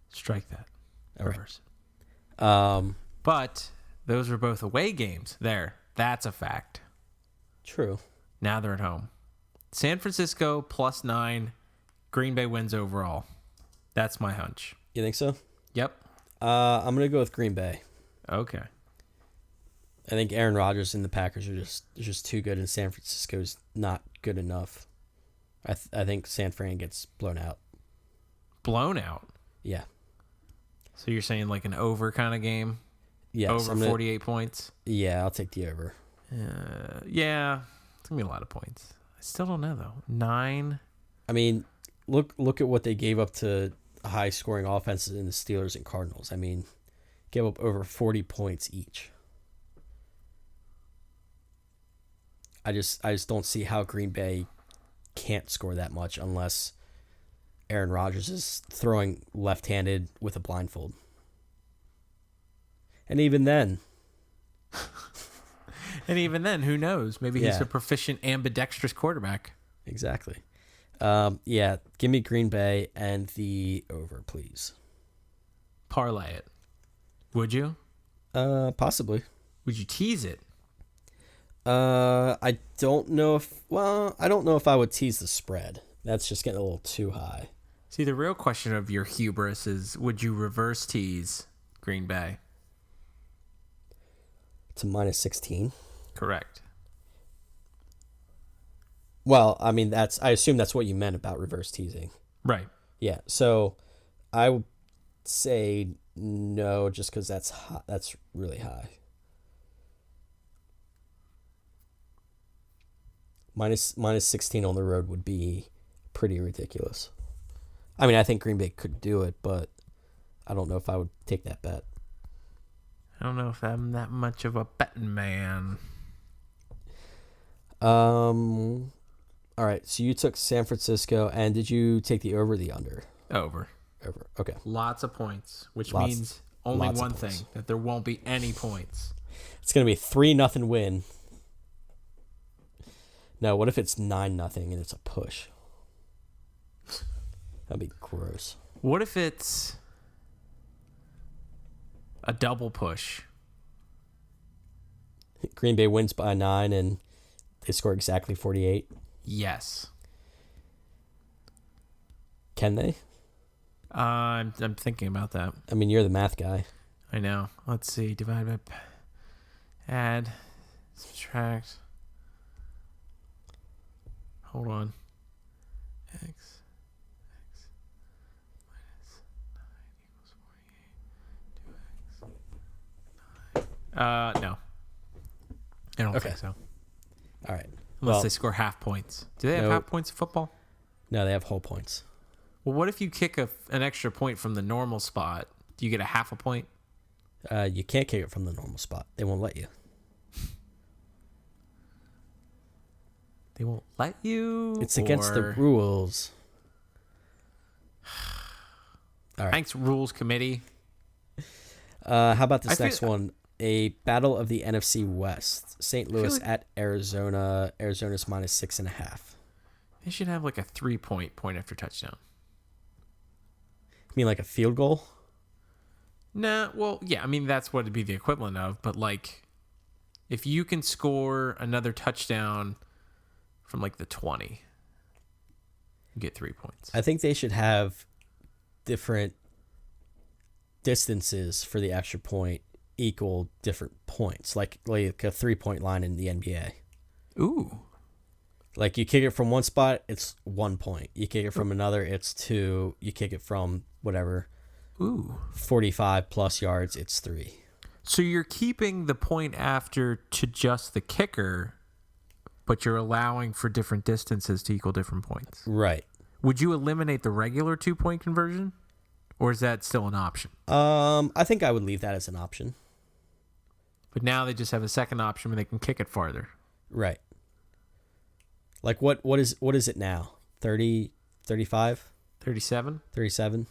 Strike that. All right. Reverse it. But those were both away games. That's a fact. True. Now they're at home. San Francisco +9. Green Bay wins overall. That's my hunch. You think so? Yep. I'm going to go with Green Bay. Okay. I think Aaron Rodgers and the Packers are just too good, and San Francisco's not good enough. I think San Fran gets blown out. Blown out? Yeah. So you're saying like an over kind of game? Yes. Over 48 points? Yeah, I'll take the over. Yeah. It's going to be a lot of points. I still don't know, though. 9? I mean, look at what they gave up to high-scoring offenses in the Steelers and Cardinals. I mean, gave up over 40 points each. I just don't see how Green Bay can't score that much unless Aaron Rodgers is throwing left-handed with a blindfold. And even then... who knows? Maybe he's a proficient ambidextrous quarterback. Exactly. Yeah, give me Green Bay and the over, please. Parlay it. Would you? Possibly. Would you tease it? I don't know if I would tease the spread. That's just getting a little too high. See, the real question of your hubris is, would you reverse tease Green Bay? To -16. Correct. Well, I mean, I assume that's what you meant about reverse teasing. Right. Yeah. So I would say no, just because that's really high. Minus 16 on the road would be pretty ridiculous. I mean, I think Green Bay could do it, but I don't know if I would take that bet. I don't know if I'm that much of a betting man. All right, so you took San Francisco, and did you take the over or the under? Over. Over. Okay. Lots of points, which means only one thing, that there won't be any points. It's going to be a 3-0 win. No, what if it's 9-0 and it's a push? That'd be gross. What if it's a double push? Green Bay wins by 9 and they score exactly 48. Yes. Can they? I'm thinking about that. I mean, you're the math guy. I know. Let's see. Divide by add, subtract. Hold on. X minus 9 equals 48. 2x 9. No. I don't think so. All right. Unless they score half points. Do they have half points in football? No, they have whole points. Well, what if you kick an extra point from the normal spot? Do you get a half a point? You can't kick it from the normal spot. They won't let you. They won't let you? It's against the rules. All right. Thanks, Rules Committee. How about this next one? A battle of the NFC West. St. Louis at Arizona. Arizona's -6.5. They should have like a 3-point after touchdown. You mean like a field goal? Nah, well, yeah, I mean, that's what it'd be the equivalent of. But, like, if you can score another touchdown from, like, the 20, you get 3 points. I think they should have different distances for the extra point equal different points, like a 3-point line in the NBA. Ooh. Like, you kick it from one spot, it's 1 point. You kick it from another, it's 2. You kick it from whatever, 45 plus yards, it's 3. So you're keeping the point after to just the kicker, but you're allowing for different distances to equal different points. Right. Would you eliminate the regular 2-point conversion? Or is that still an option? I think I would leave that as an option. But now they just have a second option where they can kick it farther. Right. Like what is it now? 30, 35? 37? 37?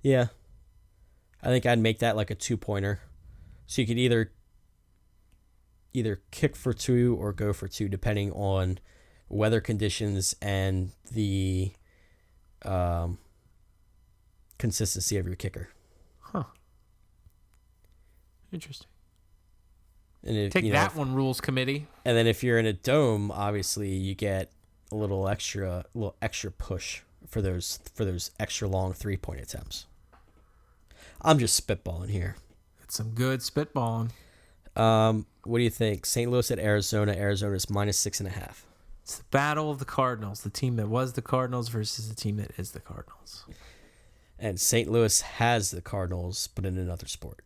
Yeah. I think I'd make that like a 2-pointer. So you could either kick for 2 or go for 2 depending on weather conditions and the consistency of your kicker. Huh. Interesting. And if, Take that one, Rules Committee. And then if you're in a dome, obviously you get a little extra push for those extra long 3-point attempts. I'm just spitballing here. It's some good spitballing. What do you think? St. Louis at Arizona. Arizona's -6.5. It's the battle of the Cardinals, the team that was the Cardinals versus the team that is the Cardinals. And St. Louis has the Cardinals, but in another sport.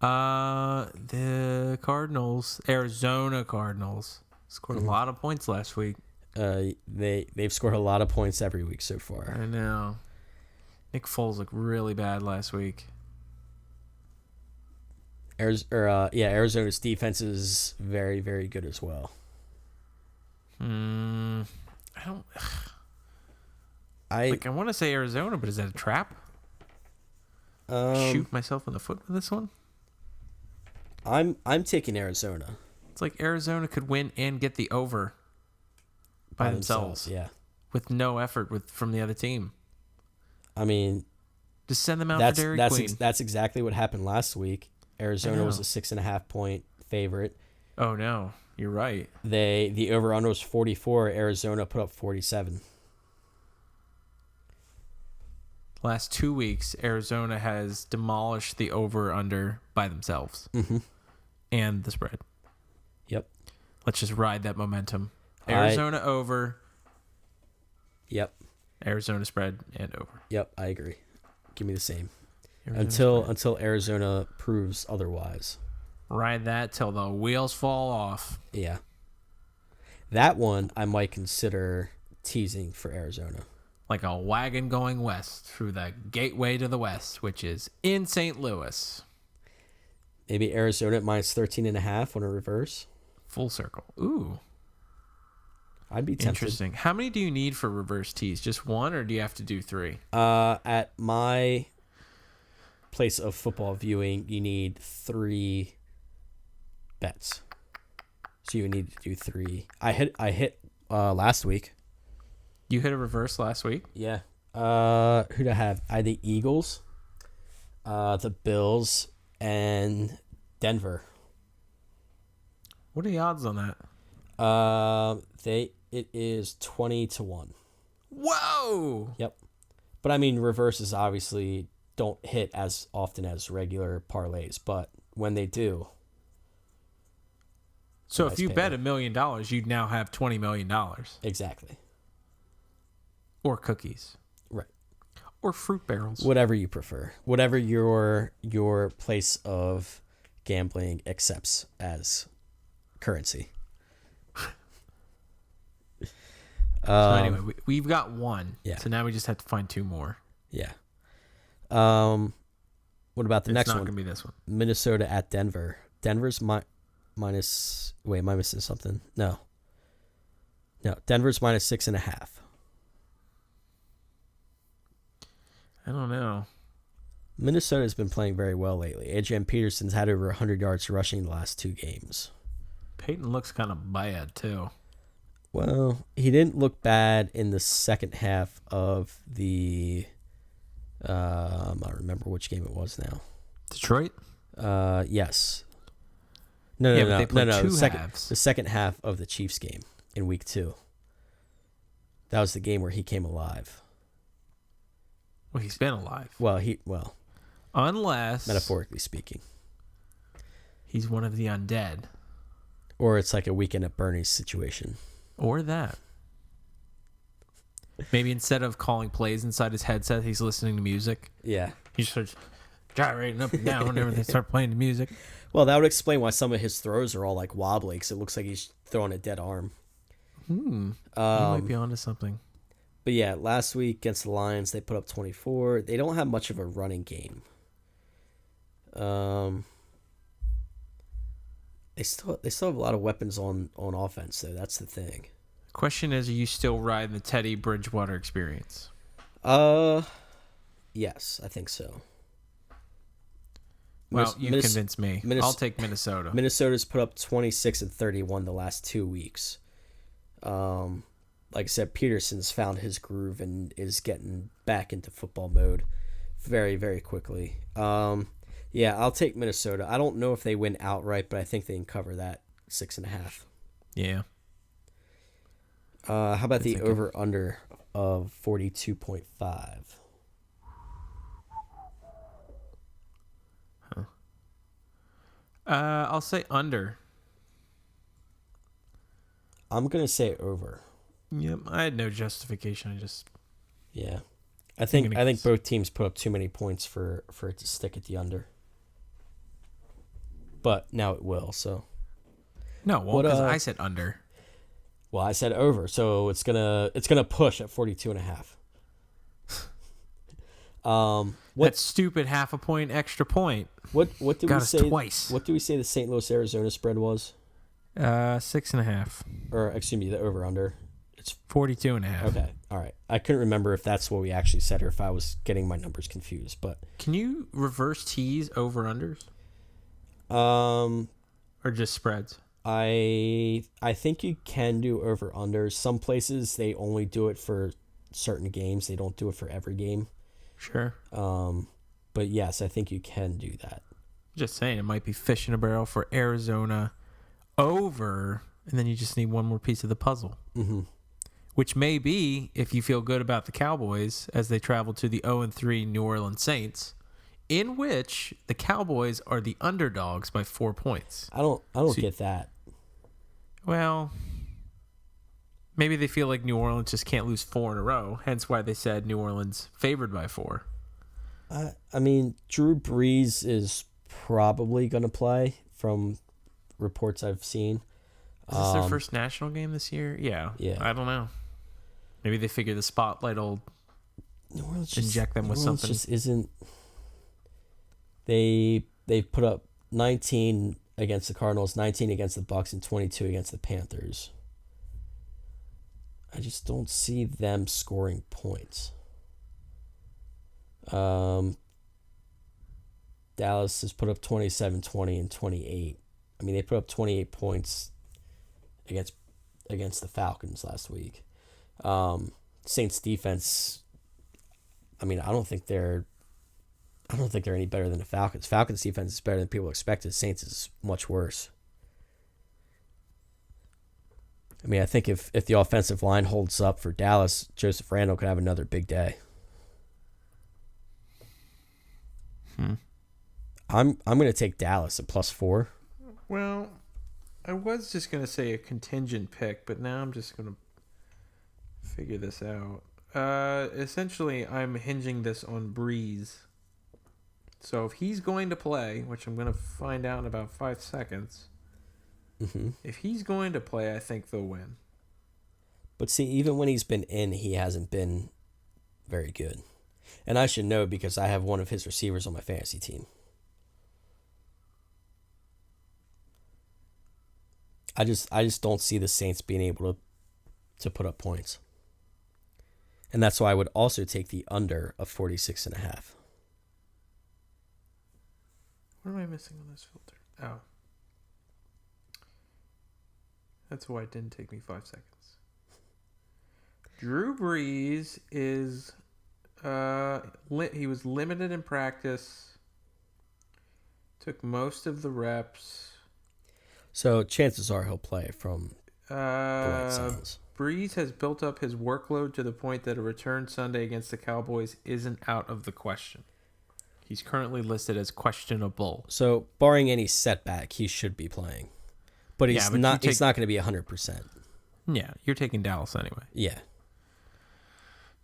The Cardinals, Arizona Cardinals, scored a lot of points last week. They've scored a lot of points every week so far. I know. Nick Foles looked really bad last week. Arizona's defense is very, very good as well. I want to say Arizona, but is that a trap? Shoot myself in the foot with this one. I'm taking Arizona. It's like Arizona could win and get the over by themselves. Yeah, with no effort from the other team. I mean, just send them out for Dairy Queen. That's exactly what happened last week. Arizona was a 6.5-point favorite. Oh no, you're right. The over-under was 44. Arizona put up 47. Last 2 weeks, Arizona has demolished the over-under by themselves. Mm-hmm. And the spread. Yep. Let's just ride that momentum. Arizona over. Yep. Arizona spread and over. Yep, I agree. Give me the same. Until Arizona proves otherwise. Ride that till the wheels fall off. Yeah. That one I might consider teasing for Arizona. Like a wagon going west through the gateway to the west, which is in St. Louis. Maybe Arizona at -13.5 on a reverse. Full circle. Ooh. I'd be tempted. Interesting. How many do you need for reverse tees? Just one, or do you have to do 3? At my place of football viewing, you need 3 bets. So you need to do 3. I hit last week. You hit a reverse last week? Yeah. Who'd I have? I had the Eagles, the Bills, and Denver. What are the odds on that? It is 20-1. Whoa! Yep. But I mean, reverses obviously don't hit as often as regular parlays, but when they do. So if you bet $1 million, you'd now have $20 million. Exactly. Or cookies. Right. Or fruit barrels. Whatever you prefer. Whatever your place of gambling accepts as currency. So anyway, we've got one. Yeah. So now we just have to find two more. Yeah. What about the next one? It's not going to be this one. Minnesota at Denver. Denver's minus. Wait, am I missing something? No. Denver's minus 6.5. I don't know. Minnesota's been playing very well lately. Adrian Peterson's had over 100 yards rushing the last 2 games. Peyton looks kind of bad, too. Well, he didn't look bad in the second half of the... I don't remember which game it was now. Detroit? Yes. No. They played two halves. The second half of the Chiefs game in week 2. That was the game where he came alive. Well, he's been alive. Well, unless metaphorically speaking, he's one of the undead, or it's like a Weekend at Bernie's situation, or that. Maybe instead of calling plays inside his headset, he's listening to music. Yeah, he starts gyrating up and down whenever they start playing the music. Well, that would explain why some of his throws are all like wobbly, because it looks like he's throwing a dead arm. You might be onto something. But yeah, last week against the Lions, they put up 24. They don't have much of a running game. They still have a lot of weapons on offense, though. That's the thing. Question is, are you still riding the Teddy Bridgewater experience? Yes, I think so. Well, you convinced me. I'll take Minnesota. Minnesota's put up 26 and 31 the last 2 weeks. Like I said, Peterson's found his groove and is getting back into football mode very, very quickly. Yeah, I'll take Minnesota. I don't know if they win outright, but I think they can cover that 6.5. Yeah. How about the over-under of 42.5? I'll say under. I'm going to say over. Yep, I had no justification. Yeah. I think both teams put up too many points for it to stick at the under. But now it will, so. No, well, because I said under. Well, I said over, so it's gonna push at 42.5. That stupid half a point extra point. What did we say twice? What did we say the St. Louis Arizona spread was? 6.5. Or excuse me, the over under. It's 42.5. Okay, all right. I couldn't remember if that's what we actually said or if I was getting my numbers confused. But can you reverse tease over unders? Or just spreads? I think you can do over unders. Some places they only do it for certain games. They don't do it for every game. Sure. But yes, I think you can do that. Just saying, it might be fish in a barrel for Arizona over, and then you just need one more piece of the puzzle. Mm-hmm. Which may be, if you feel good about the Cowboys as they travel to the 0-3 New Orleans Saints, in which the Cowboys are the underdogs by 4 points. I don't get that. Well, maybe they feel like New Orleans just can't lose 4 in a row, hence why they said New Orleans favored by 4. I mean, Drew Brees is probably going to play from reports I've seen. Is this their first national game this year? Yeah. I don't know. Maybe they figure the spotlight will inject them with something. Just isn't. They put up 19 against the Cardinals, 19 against the Bucs, and 22 against the Panthers. I just don't see them scoring points. Dallas has put up 27, 20, and 28. I mean, they put up 28 points against the Falcons last week. Saints defense, I mean, I don't think they're any better than the Falcons. Falcons defense is better than people expected. Saints is much worse. I mean, I think if the offensive line holds up for Dallas, Joseph Randle could have another big day. I'm going to take Dallas at +4. Well, I was just going to say a contingent pick, but now I'm just going to figure this out. Essentially, I'm hinging this on Breeze. So if he's going to play, which I'm going to find out in about 5 seconds, if he's going to play, I think they'll win. But see, even when he's been in, he hasn't been very good. And I should know because I have one of his receivers on my fantasy team. I just don't see the Saints being able to put up points. And that's why I would also take the under of 46.5. What am I missing on this filter? Oh. That's why it didn't take me 5 seconds. Drew Brees is... he was limited in practice. Took most of the reps. So chances are he'll play from the White Sox. Brees has built up his workload to the point that a return Sunday against the Cowboys isn't out of the question. He's currently listed as questionable. So barring any setback, he should be playing. But he's not going to be 100%. Yeah, you're taking Dallas anyway. Yeah.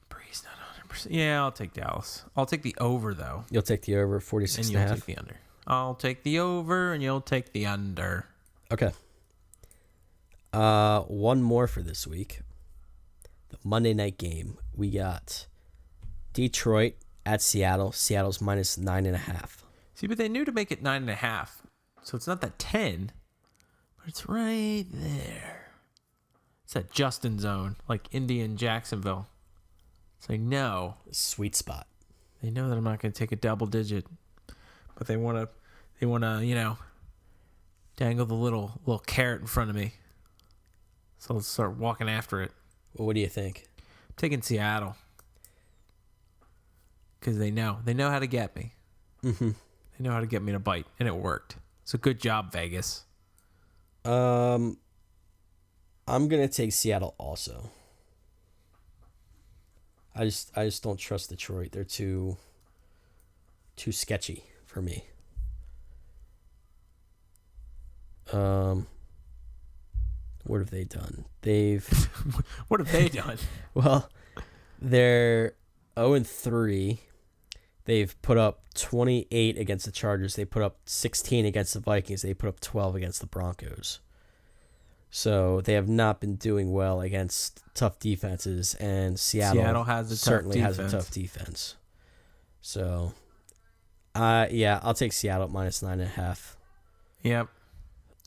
Brees not 100%. Yeah, I'll take Dallas. I'll take the over, though. You'll take the over 46.5? And you'll take the under. I'll take the over, and you'll take the under. Okay. One more for this week. The Monday night game. We got Detroit at Seattle. Seattle's minus 9.5. See, but they knew to make it 9.5. So it's not that 10, but it's right there. It's that Justin zone, like Indy and Jacksonville. It's like, no. Sweet spot. They know that I'm not going to take a double digit, but they want to, dangle the little carrot in front of me. So let's start walking after it. Well, what do you think? I'm taking Seattle. Because they know how to get me. Mm-hmm. They know how to get me to bite, and it worked. So good job, Vegas. I'm gonna take Seattle also. I just don't trust Detroit. They're too sketchy for me. What have they done? What have they done? Well, they're 0-3. They've put up 28 against the Chargers. They put up 16 against the Vikings. They put up 12 against the Broncos. So they have not been doing well against tough defenses, and Seattle certainly has a tough defense. So, I'll take Seattle at minus 9.5. Yep.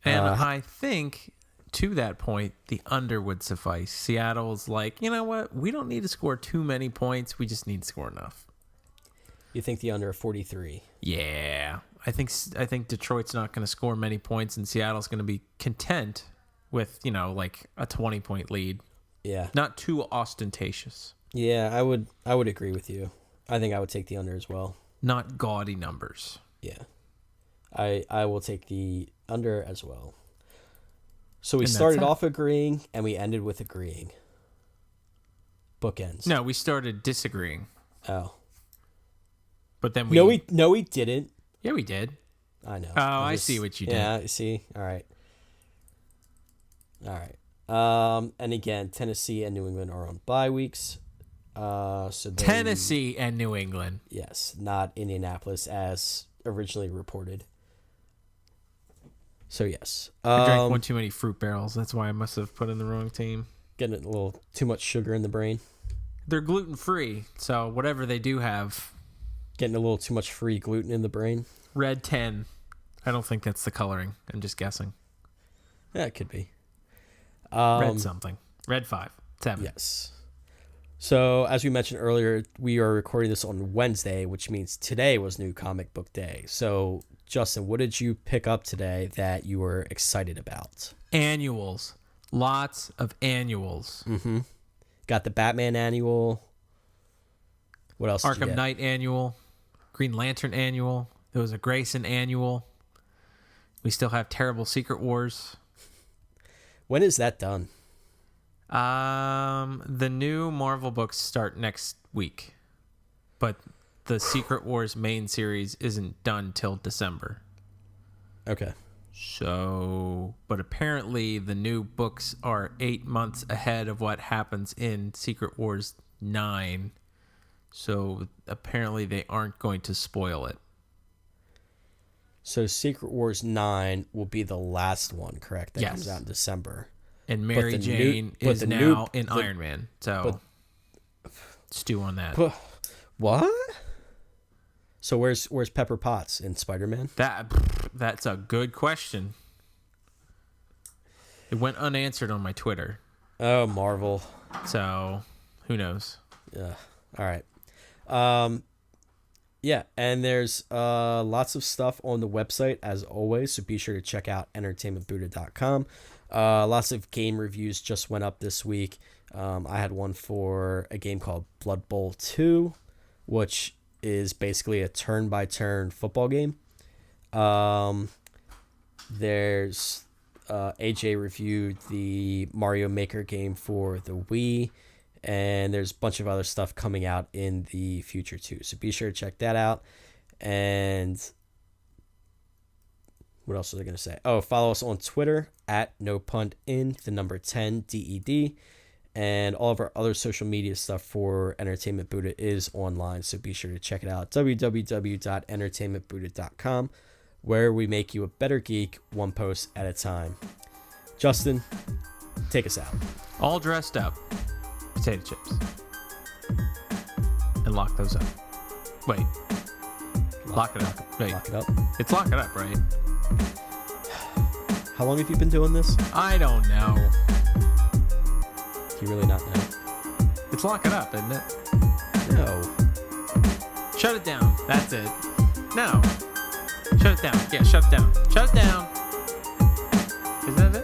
And I think, to that point, the under would suffice. Seattle's like, you know what? We don't need to score too many points. We just need to score enough. You think the under of 43? Yeah. I think Detroit's not going to score many points, and Seattle's going to be content with, like a 20-point lead. Yeah. Not too ostentatious. Yeah, I would agree with you. I think I would take the under as well. Not gaudy numbers. Yeah. I will take the under as well. So we started off agreeing and we ended with agreeing. Bookends. No, we started disagreeing. Oh. But then we No, we didn't. Yeah, we did. I know. Oh, I see what you did. Yeah, I see. All right. And again, Tennessee and New England are on bye weeks. Tennessee and New England. Yes, not Indianapolis as originally reported. So yes. I drank one too many fruit barrels. That's why I must have put in the wrong team. Getting a little too much sugar in the brain. They're gluten-free, so whatever they do have. Getting a little too much free gluten in the brain. Red 10. I don't think that's the coloring. I'm just guessing. Yeah, it could be. Red something. Red 5. 7. Yes. So, as we mentioned earlier, we are recording this on Wednesday, which means today was New Comic Book Day. So, Justin, what did you pick up today that you were excited about? Annuals. Lots of annuals. Mm-hmm. Got the Batman annual. What else did you Arkham get? Knight annual. Green Lantern annual. There was a Grayson annual. We still have Terrible Secret Wars. When is that done? The new Marvel books start next week, but the Secret Wars main series isn't done till December. Okay. So, but apparently the new books are 8 months ahead of what happens in Secret Wars 9. So apparently they aren't going to spoil it. So Secret Wars 9 will be the last one, correct? That Yes. comes out in December. And Mary Jane is now in Iron Man. So stew on that. What? So where's Pepper Potts in Spider-Man? That's a good question. It went unanswered on my Twitter. Oh, Marvel. So who knows? Yeah. All right. Yeah, and there's lots of stuff on the website as always, so be sure to check out entertainmentbuddha.com. Lots of game reviews just went up this week. I had one for a game called Blood Bowl 2, which is basically a turn-by-turn football game. There's AJ reviewed the Mario Maker game for the Wii, and there's a bunch of other stuff coming out in the future too. So be sure to check that out. And what else was I going to say? Oh, follow us on Twitter at NoPuntIn, the number 10 DED. And all of our other social media stuff for Entertainment Buddha is online. So be sure to check it out. www.entertainmentbuddha.com, where we make you a better geek one post at a time. Justin, take us out. All dressed up. Potato chips. And lock those up. Wait. Lock it up. Wait. Lock it up. It's lock it up, right? How long have you been doing this? I don't know. Do you really not know? It's lock it up, isn't it? No. Shut it down. That's it. No. Shut it down. Yeah, shut it down. Shut it down. Isn't that it?